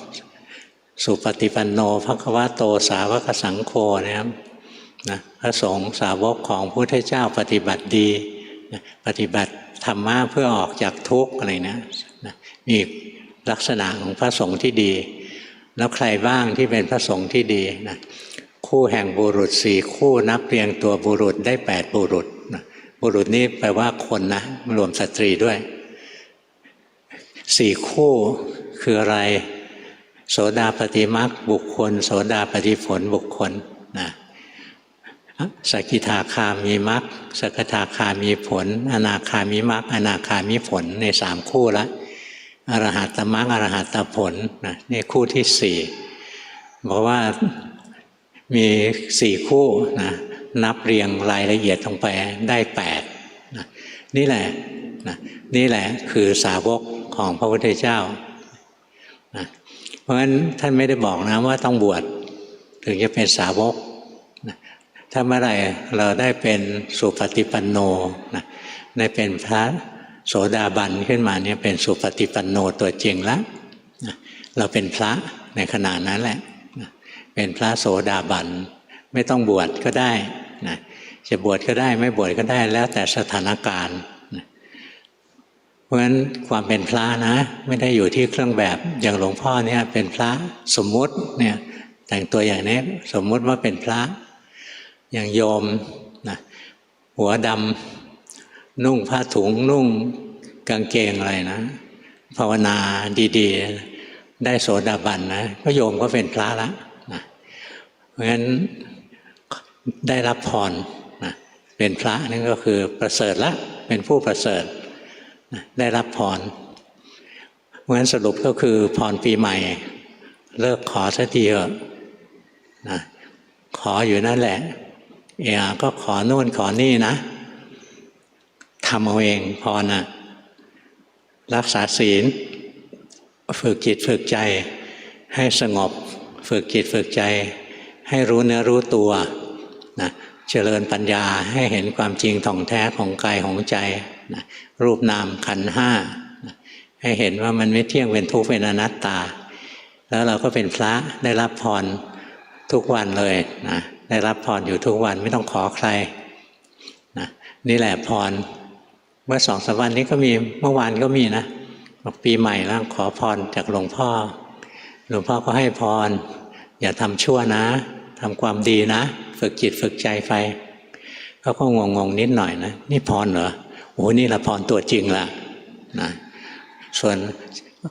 S1: สุปฏิปันโนภควโตสาวกสังโฆนะครับนะพระสงฆ์สาวกของพระพุทธเจ้าปฏิบัติดีปฏิบัติธรรมะเพื่อออกจากทุกข์อะไรนะมีลักษณะของพระสงฆ์ที่ดีแล้วใครบ้างที่เป็นพระสงฆ์ที่ดีนะคู่แห่งบุรุษ4คู่นับเรียงตัวบุรุษได้8บุรุษนะบุรุษนี้แปลว่าคนนะรวมสตรีด้วย4คู่คืออะไรโสดาปัตติมรรคบุคคลโสดาปัตติผลบุคคลนะสกิทาคามีมรรคสกทาคามีผลอนาคามีมรรคอนาคามีผลใน3คู่ละอรหัตตมรรคอรหัตตผลนะนี่คู่ที่4บอกว่ามี4คู่นะนับเรียงรายละเอียดลงไปได้8นะนี่แหละคือสาวกของพระพุทธเจ้านะเพราะฉะนั้นท่านไม่ได้บอกนะว่าต้องบวชถึงจะเป็นสาวกนะถ้าเมื่อไหร่เราได้เป็นสุปฏิปันโนนะได้เป็นพระโสดาบันขึ้นมาเนี่ยเป็นสุปฏิปันโนตัวจริงแล้วนะเราเป็นพระในขณะนั้นแหละนะเป็นพระโสดาบันไม่ต้องบวชก็ได้นะจะบวชก็ได้ไม่บวชก็ได้แล้วแต่สถานการณ์นะเพราะฉะนั้นความเป็นพระนะไม่ได้อยู่ที่เครื่องแบบอย่างหลวงพ่อเนี่ยเป็นพระสมมุติเนี่ย แต่งตัวอย่างนี้สมมุติว่าเป็นพระอย่างโยมนะหัวดำนุ่งผ้าถุงนุ่งกางเกงอะไรนะภาวนาดีๆได้โสดาบันนะก็โยมก็เป็นพระละนะเพราะฉะนั้นได้รับพรนะเป็นพระนั่นก็คือประเสริฐละเป็นผู้ประเสริฐนะได้รับพรเพราะฉะนั้นสรุปก็คือพรปีใหม่เลิกขอสักทีเถอะนะขออยู่นั่นแหละก็ขอโน่นขอนี่นะทำเอาเองพรนะรักษาศีลฝึกจิตฝึกใจให้สงบฝึกจิตฝึกใจให้รู้เนื้อรู้ตัวนะเจริญปัญญาให้เห็นความจริงท่องแท้ของกายของใจนะรูปนามขันธ์ห้านะให้เห็นว่ามันไม่เที่ยงเป็นทุกข์เป็นอนัตตาแล้วเราก็เป็นพระได้รับพรทุกวันเลยนะได้รับพรอยู่ทุกวันไม่ต้องขอใครนะนี่แหละพรเมื่อ2-3 วันนี้ก็มีเมื่อวานก็มีนะบอกปีใหม่แล้วขอพรจากหลวงพ่อก็ให้พรอย่าทำชั่วนะทำความดีนะฝึกจิตฝึกใจไปเขาก็งงนิดหน่อยนะนี่พรเหรอโอ้นี่ละพรตัวจริงละนะส่วน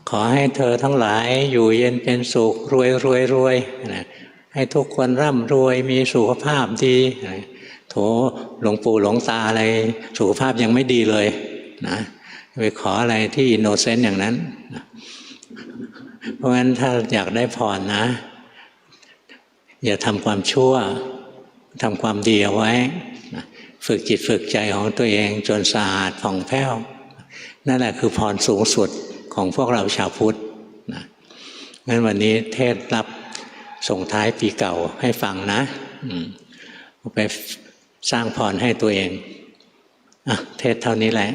S1: ขอให้เธอทั้งหลายอยู่เย็นเป็นสุขรวยนะให้ทุกคนร่ำรวยมีสุขภาพดีโถหลวงปู่หลวงตาอะไรสุขภาพยังไม่ดีเลยนะไปขออะไรที่อินโนเซนต์อย่างนั้นนะเพราะฉะนั้นถ้าอยากได้พรนะอย่าทำความชั่วทำความดีเอาไว้นะฝึกจิตฝึกใจของตัวเองจนสะอาดผ่องแผ้วนั่นแหละคือพรสูงสุดของพวกเราชาวพุทธนะงั้นวันนี้เทศรับส่งท้ายปีเก่าให้ฟังนะไปสร้างพรให้ตัวเองเทศเท่านี้แหละ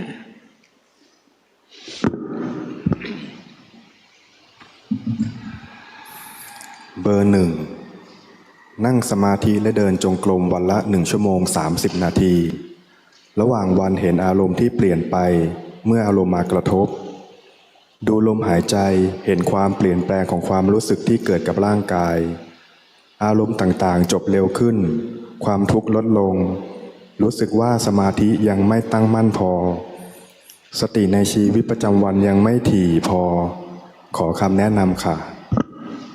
S2: เบอร์ 1นั่งสมาธิและเดินจงกรมวันละ1 ชั่วโมง 30 นาทีระหว่างวันเห็นอารมณ์ที่เปลี่ยนไปเมื่ออารมณ์มากระทบดูลมหายใจเห็นความเปลี่ยนแปลงของความรู้สึกที่เกิดกับร่างกายอารมณ์ต่างๆจบเร็วขึ้นความทุกข์ลดลงรู้สึกว่าสมาธิยังไม่ตั้งมั่นพอสติในชีวิตประจำวันยังไม่ถี่พอขอคำแนะนำค่ะ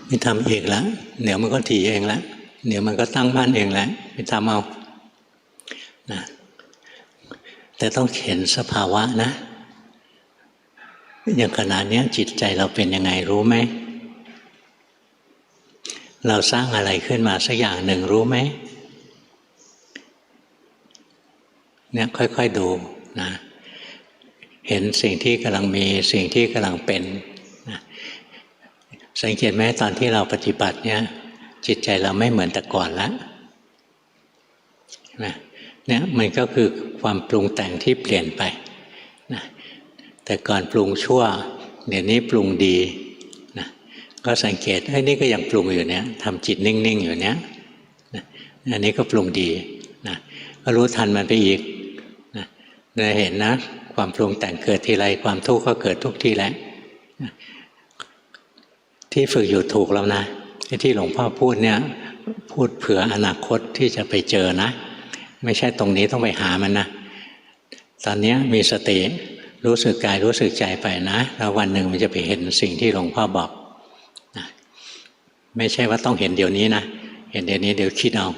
S1: ไม่ทำเองแล้วเดี๋ยวมันก็ถี่เองแล้วเดี๋ยวมันก็ตั้งมั่นเองแล้วไปทำเอานะแต่ต้องเห็นสภาวะนะอย่างขนาดนี้จิตใจเราเป็นยังไงรู้ไหมเราสร้างอะไรขึ้นมาสักอย่างหนึ่งรู้ไหมเนี่ยค่อยๆดูนะเห็นสิ่งที่กำลังมีสิ่งที่กำลังเป็นนะสังเกตไหมตอนที่เราปฏิบัติเนี่ยจิตใจเราไม่เหมือนแต่ก่อนแล้วนะเนี่ยมันก็คือความปรุงแต่งที่เปลี่ยนไปนะแต่ก่อนปรุงชั่วเดี๋ยวนี้ปรุงดีนะก็สังเกตนี่ก็ยังปรุงอยู่เนี่ยทำจิตนิ่งๆอยู่เนี้ยนะอันนี้ก็ปรุงดีนะก็รู้ทันมันไปอีกนะเราเห็นนะความปรุงแต่งเกิดทีไรความทุกข์ก็เกิดทุกทีแหละนะที่ฝึกอยู่ถูกแล้วนะที่หลวงพ่อพูดเนี่ยพูดเผื่ออนาคตที่จะไปเจอนะไม่ใช่ตรงนี้ต้องไปหามันนะตอนนี้มีสติรู้สึกกายรู้สึกใจไปนะแล้ววันหนึ่งมันจะไปเห็นสิ่งที่หลวงพ่อบอกนะไม่ใช่ว่าต้องเห็นเดี๋ยวนี้นะเห็นเดี๋ยวนี้เดี๋ยวคิดเอา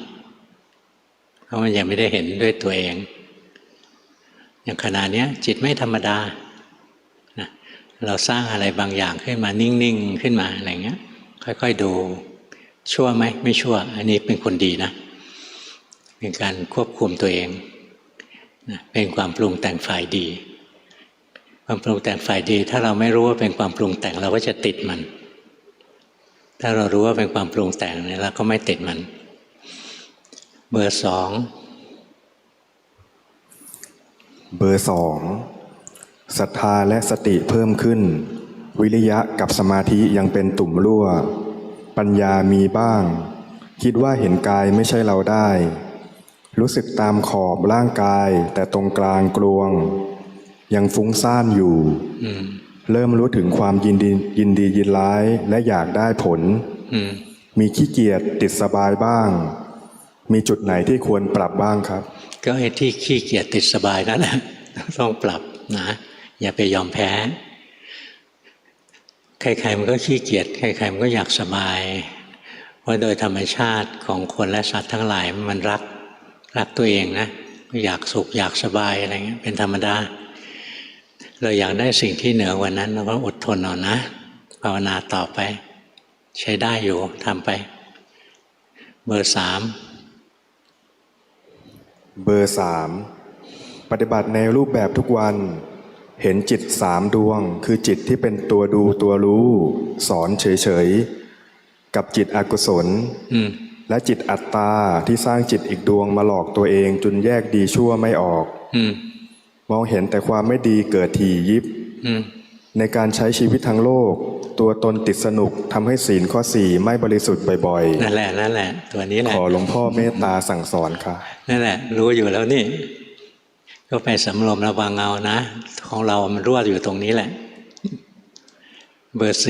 S1: เพราะมันยังไม่ได้เห็นด้วยตัวเองอย่างขณะนี้จิตไม่ธรรมดานะเราสร้างอะไรบางอย่างขึ้นมานิ่งๆขึ้นมาอะไรเงี้ยค่อยๆดูชั่วไหมไม่ชั่วอันนี้เป็นคนดีนะเป็นการควบคุมตัวเองนะเป็นความปรุงแต่งฝ่ายดีความปรุงแต่งฝ่ายดีถ้าเราไม่รู้ว่าเป็นความปรุงแต่งเราก็จะติดมันถ้าเรารู้ว่าเป็นความปรุงแต่งเนี่ยเราก็ไม่ติดมันเบอร์ 2
S2: เบอร์ 2ศรัทธาและสติเพิ่มขึ้นวิริยะกับสมาธิยังเป็นตุ่มรั่วปัญญามีบ้างคิดว่าเห็นกายไม่ใช่เราได้รู้สึกตามขอบร่างกายแต่ตรงกลางกลวงยังฟุ้งซ่านอยู่เริ่มรู้ถึงความยินดียินร้ายและอยากได้ผล มีขี้เกียจติดสบายบ้าง มีจุดไหนที่ควรปรับบ้างครับ
S1: ก็ไอ้ที่ขี้เกียจติดสบายนั่นแหละต้องปรับนะอย่าไปยอมแพ้ใครๆมันก็ขี้เกียจใครๆมันก็อยากสบายเพราะโดยธรรมชาติของคนและสัตว์ทั้งหลายมันรักตัวเองนะอยากสุขอยากสบายอะไรเงี้ยเป็นธรรมดาเราอยากได้สิ่งที่เหนือกว่านั้นเราก็อดทนเอานะภาวนาต่อไปใช้ได้อยู่ทำไปเบอร์ 3
S2: เบอร์ 3ปฏิบัติในรูปแบบทุกวันเห็นจิต3 ดวงคือจิตที่เป็นตัวดูตัวรู้สอนเฉยๆกับจิตอกุศลและจิตอัตตาที่สร้างจิตอีกดวงมาหลอกตัวเองจนแยกดีชั่วไม่ออกมองเห็นแต่ความไม่ดีเกิดถี่ยิบในการใช้ชีวิตทางโลกตัวตนติดสนุกทำให้ศีลข้อ 4ไม่บริสุทธิ์บ่อยๆนั่นแหละตัวนี้แหละขอหลวงพ่อเมตตาสั่งสอนค่ะ
S1: นั่นแหละรู้อยู่แล้วนี่ก็ไปสำรวมระวังเอานะของเรามันรั่วอยู่ตรงนี้แหละเบอร์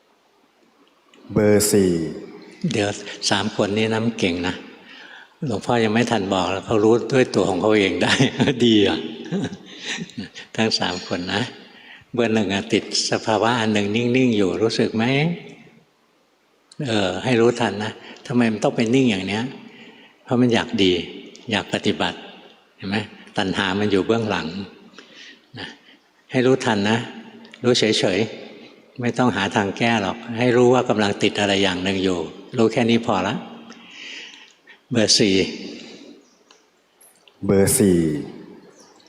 S1: 4
S2: เบอร์
S1: 4เดี๋ยว3 คนนี้น้ำเก่งนะหลวงพ่อยังไม่ทันบอกแล้วเขารู้ด้วยตัวของเขาเองได้ดีอ่ะทั้ง3 คนนะเบอร์ 1ติดสภาวะอันหนึ่งนิ่งๆอยู่รู้สึกไหมให้รู้ทันนะทำไมมันต้องเป็นนิ่งอย่างเนี้ยเพราะมันอยากดีอยากปฏิบัติเห็นไหมตัณหามันอยู่เบื้องหลังนะให้รู้ทันนะรู้เฉยๆไม่ต้องหาทางแก้หรอกให้รู้ว่ากำลังติดอะไรอย่างหนึ่งอยู่รู้แค่นี้พอละเบอร์ 4
S2: เบอร์ 4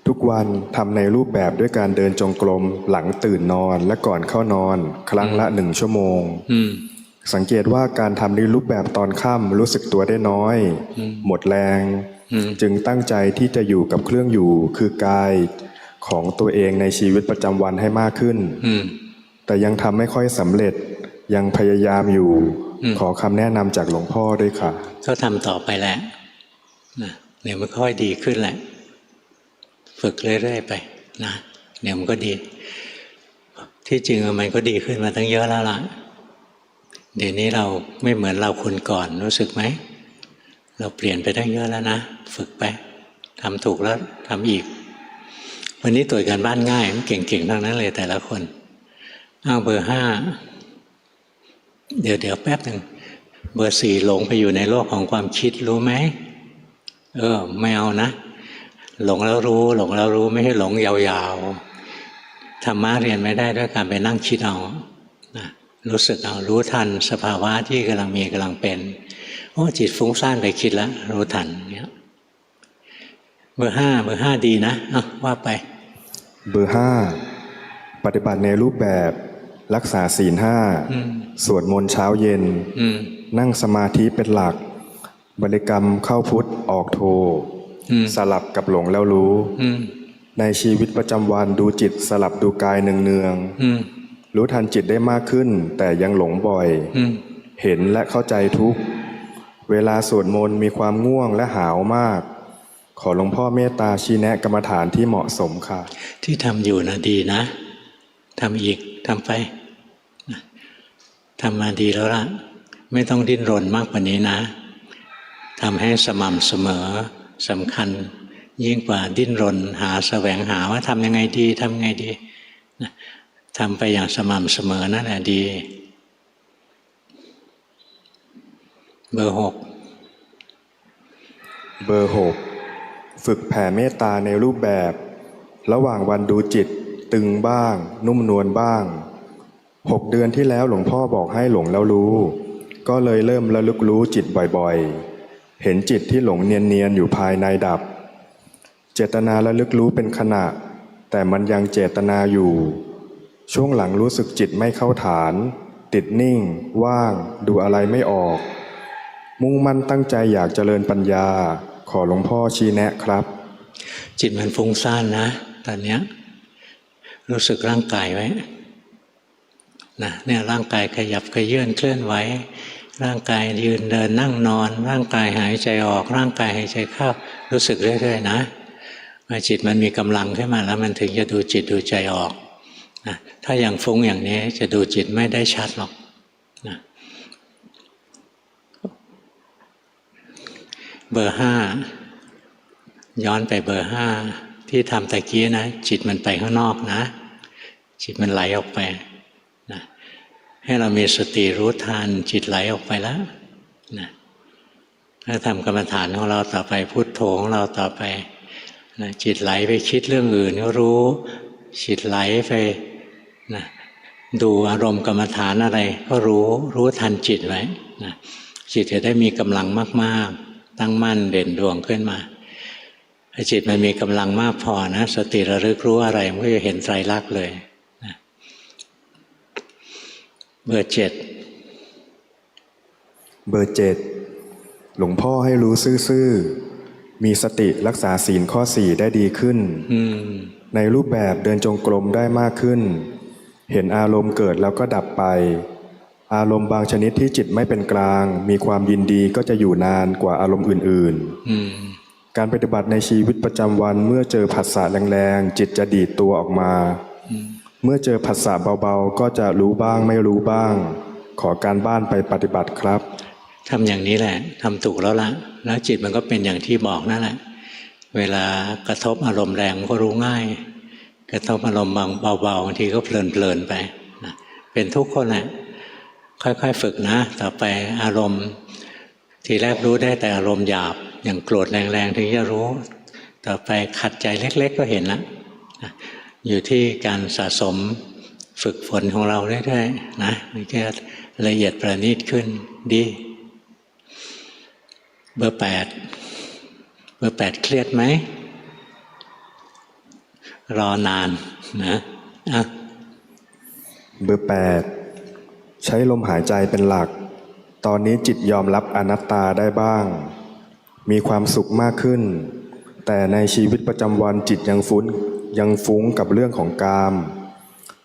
S2: ทุกวันทำในรูปแบบด้วยการเดินจงกรมหลังตื่นนอนและก่อนเข้านอนครั้งละ1 ชั่วโมงสังเกตว่าการทำในรูปแบบตอนค่ำรู้สึกตัวได้น้อยหมดแรงจึงตั้งใจที่จะอยู่กับเครื่องอยู่คือกายของตัวเองในชีวิตประจำวันให้มากขึ้นแต่ยังทำไม่ค่อยสำเร็จยังพยายามอยู่ขอคำแนะนำจากหลวงพ่อด้วยค่ะ
S1: ก็ทำต่อไปแหละเดี๋ยวมันค่อยดีขึ้นแหละฝึกเรื่อยๆไปนะเดี๋ยวมันก็ดีที่จริงมันก็ดีขึ้นมาตั้งเยอะแล้วล่ะเดี๋ยวนี้เราไม่เหมือนเราคนก่อนรู้สึกไหมเราเปลี่ยนไปตั้งเยอะแล้วนะฝึกไปทำถูกแล้วทำอีกวันนี้ตรวจการบ้านง่ายเก่งๆทั้งนั้นเลยแต่ละคนเบอร์ 5เดี๋ยวแป๊บหนึ่งเบอร์ 4หลงไปอยู่ในโลกของความคิดรู้ไหมไม่เอานะหลงแล้วรู้ไม่ใช่หลงยาวๆธรรมะเรียนไม่ได้ด้วยการไปนั่งคิดเอานะรู้สึกเอารู้ทันสภาวะที่กำลังมีกำลังเป็นจิตฟุ้งซ่านไปคิดแล้วรู้ทันเนี่ยเบอร์ 5ดีนะว่าไป
S2: เบอร์ 5ปฏิบัติในรูปแบบรักษาศีล 5สวดมนต์เช้าเย็นนั่งสมาธิเป็นหลักบริกรรมเข้าพุทธออกโทสลับกับหลงแล้วรู้ในชีวิตประจำวันดูจิตสลับดูกายเนืองๆรู้ทันจิตได้มากขึ้นแต่ยังหลงบ่อยเห็นและเข้าใจทุกเวลาสวดมนต์มีความง่วงและหาวมากขอหลวงพ่อเมตตาชี้แนะกรรมฐานที่เหมาะสมค่ะ
S1: ที่ทำอยู่นะดีนะทำอีกทำไปทำมาดีแล้วล่ะไม่ต้องดิ้นรนมากกว่านี้นะทำให้สม่ำเสมอสำคัญยิ่งกว่าดิ้นรนแสวงหาว่าทำยังไงดีทำไปอย่างสม่ำเสมอนั่นแหละดีเบอร์
S2: 6ฝึกแผ่เมตตาในรูปแบบระหว่างวันดูจิตตึงบ้างนุ่มนวลบ้าง6 เดือนที่แล้วหลวงพ่อบอกให้หลงแล้วรู้ก็เลยเริ่มระลึกรู้จิตบ่อยๆเห็นจิตที่หลงเนียนๆอยู่ภายในดับเจตนาระลึกรู้เป็นขณะแต่มันยังเจตนาอยู่ช่วงหลังรู้สึกจิตไม่เข้าฐานติดนิ่งว่างดูอะไรไม่ออกมุ่งมั่นตั้งใจอยากเจริญปัญญาขอหลวงพ่อชี้แนะครับ
S1: จิตมันฟุ้งซ่านนะตอนนี้รู้สึกร่างกายไว้นะเนี่ยร่างกายขยับขยื่นเคลื่อนไหวร่างกายยืนเดินนั่งนอนร่างกายหายใจออกร่างกายหายใจเข้ารู้สึกเรื่อยๆนะเมื่อจิตมันมีกำลังขึ้นมาแล้วมันถึงจะดูจิตดูใจออกนะถ้าอย่างฟุ้งอย่างนี้จะดูจิตไม่ได้ชัดหรอกนะ เบอร์ห้าย้อนไปเบอร์ห้าที่ทำตะกี้นะจิตมันไปข้างนอกนะจิตมันไหลออกไปนะให้เรามีสติรู้ทันจิตไหลออกไปแล้วนะถ้าทำกรรมฐานของเราต่อไปพุทโธของเราต่อไปนะจิตไหลไปคิดเรื่องอื่นก็รู้จิตไหลไปนะดูอารมณ์กรรมฐานอะไรก็รู้ทันจิตไว้นะจิตจะได้มีกำลังมากๆตั้งมั่นเด่นดวงขึ้นมาถ้าจิตมันมีกำลังมากพอนะสติระลึกรู้อะไรมันก็จะเห็นไตรลักษณ์เลยนะเบอร์เจ็ด
S2: หลวงพ่อให้รู้ซื่อๆมีสติรักษาศีลข้อ4ได้ดีขึ้นในรูปแบบเดินจงกรมได้มากขึ้นเห็นอารมณ์เกิดแล้วก็ดับไปอารมณ์บางชนิดที่จิตไม่เป็นกลางมีความยินดีก็จะอยู่นานกว่าอารมณ์อื่นๆการปฏิบัติในชีวิตประจำวันเมื่อเจอผัสสะแรงๆจิตจะดีดตัวออกมาเมื่อเจอผัสสะเบาๆก็จะรู้บ้างไม่รู้บ้างขอการบ้านไปปฏิบัติครับ
S1: ทำอย่างนี้แหละทำถูกแล้วล่ะแล้วจิตมันก็เป็นอย่างที่บอกนั่นแหละเวลากระทบอารมณ์แรงก็รู้ง่ายกระทบอารมณ์เบาๆบางทีก็เพลินไปนะเป็นทุกคนแหละค่อยๆฝึกนะต่อไปอารมณ์ทีแรกรู้ได้แต่อารมณ์หยาบอย่างโกรธแรงๆถึงจะรู้ต่อไปขัดใจเล็กๆก็เห็นแล้วนะอยู่ที่การสะสมฝึกฝนของเราเรื่อยๆนะมันก็ละเอียดประณีตขึ้นดีเบอร์แปดเครียดไหมรอนานนะ
S2: เบอร์8ใช้ลมหายใจเป็นหลักตอนนี้จิตยอมรับอนัตตาได้บ้างมีความสุขมากขึ้นแต่ในชีวิตประจำวันจิตยังฟุ้งกับเรื่องของกาม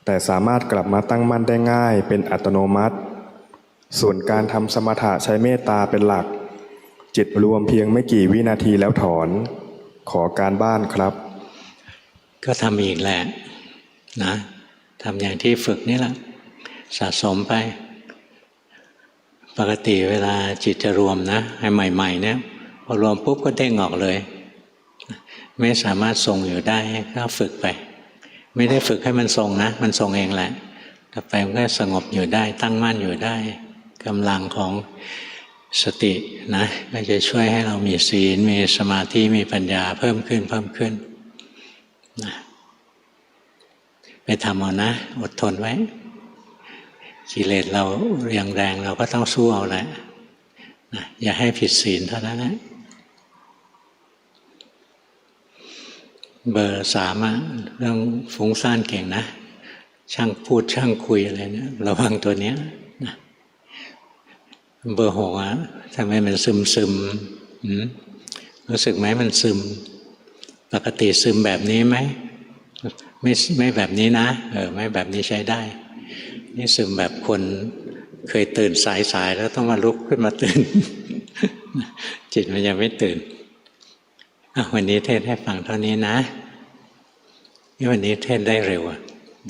S2: แต่สามารถกลับมาตั้งมั่นได้ง่ายเป็นอัตโนมัติส่วนการทำสมถะใช้เมตตาเป็นหลักจิตรวมเพียงไม่กี่วินาทีแล้วถอนขอการบ้านครับ
S1: ก็ทำอีกแหละนะทำอย่างที่ฝึกนี่แหละสะสมไปปกติเวลาจิตจะรวมนะให้ใหม่ๆเนี่ยพอรวมปุ๊บก็เด้งออกเลยไม่สามารถทรงอยู่ได้ก็ฝึกไปไม่ได้ฝึกให้มันทรงนะมันทรงเองแหละต่อไปมันก็สงบอยู่ได้ตั้งมั่นอยู่ได้กำลังของสตินะก็จะช่วยให้เรามีศีลมีสมาธิมีปัญญาเพิ่มขึ้นนะไปทำเอานะอดทนไว้กิเลสเราเรียงแรงเราก็ต้องสู้เอาแหละนะอย่าให้ผิดศีลเท่านั้นนะเบอร์3เรื่องฟุ้งซ่านเก่งนะช่างพูดช่างคุยอะไรเนี่ยระวังตัวเนี้ยนะเบอร์6ทำไมมันซึมรู้สึกไหมมันซึมปกติซึมแบบนี้ไหมไม่แบบนี้นะไม่แบบนี้ใช้ได้นี่ซึมแบบคนเคยตื่นสายแล้วต้องมาลุกขึ้นมาตื่น จิตมันยังไม่ตื่นวันนี้เทศให้ฟังเท่านี้นะวันนี้เทศได้เร็ว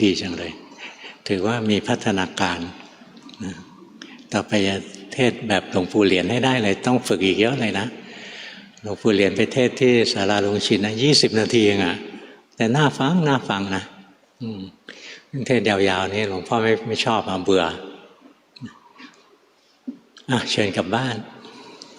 S1: ดีจังเลยถือว่ามีพัฒนาการนะต่อไปจะเทศแบบหลวงปู่เหรียญให้ได้เลยต้องฝึกอีกเยอะเลยนะหลวงปู่เหรียญไปเทศที่ศาลาลุงชินนะ20 นาทีเองแต่น่าฟังนะเทศยาวๆนี่หลวงพ่อไม่ชอบเบื่อเชิญกลับบ้าน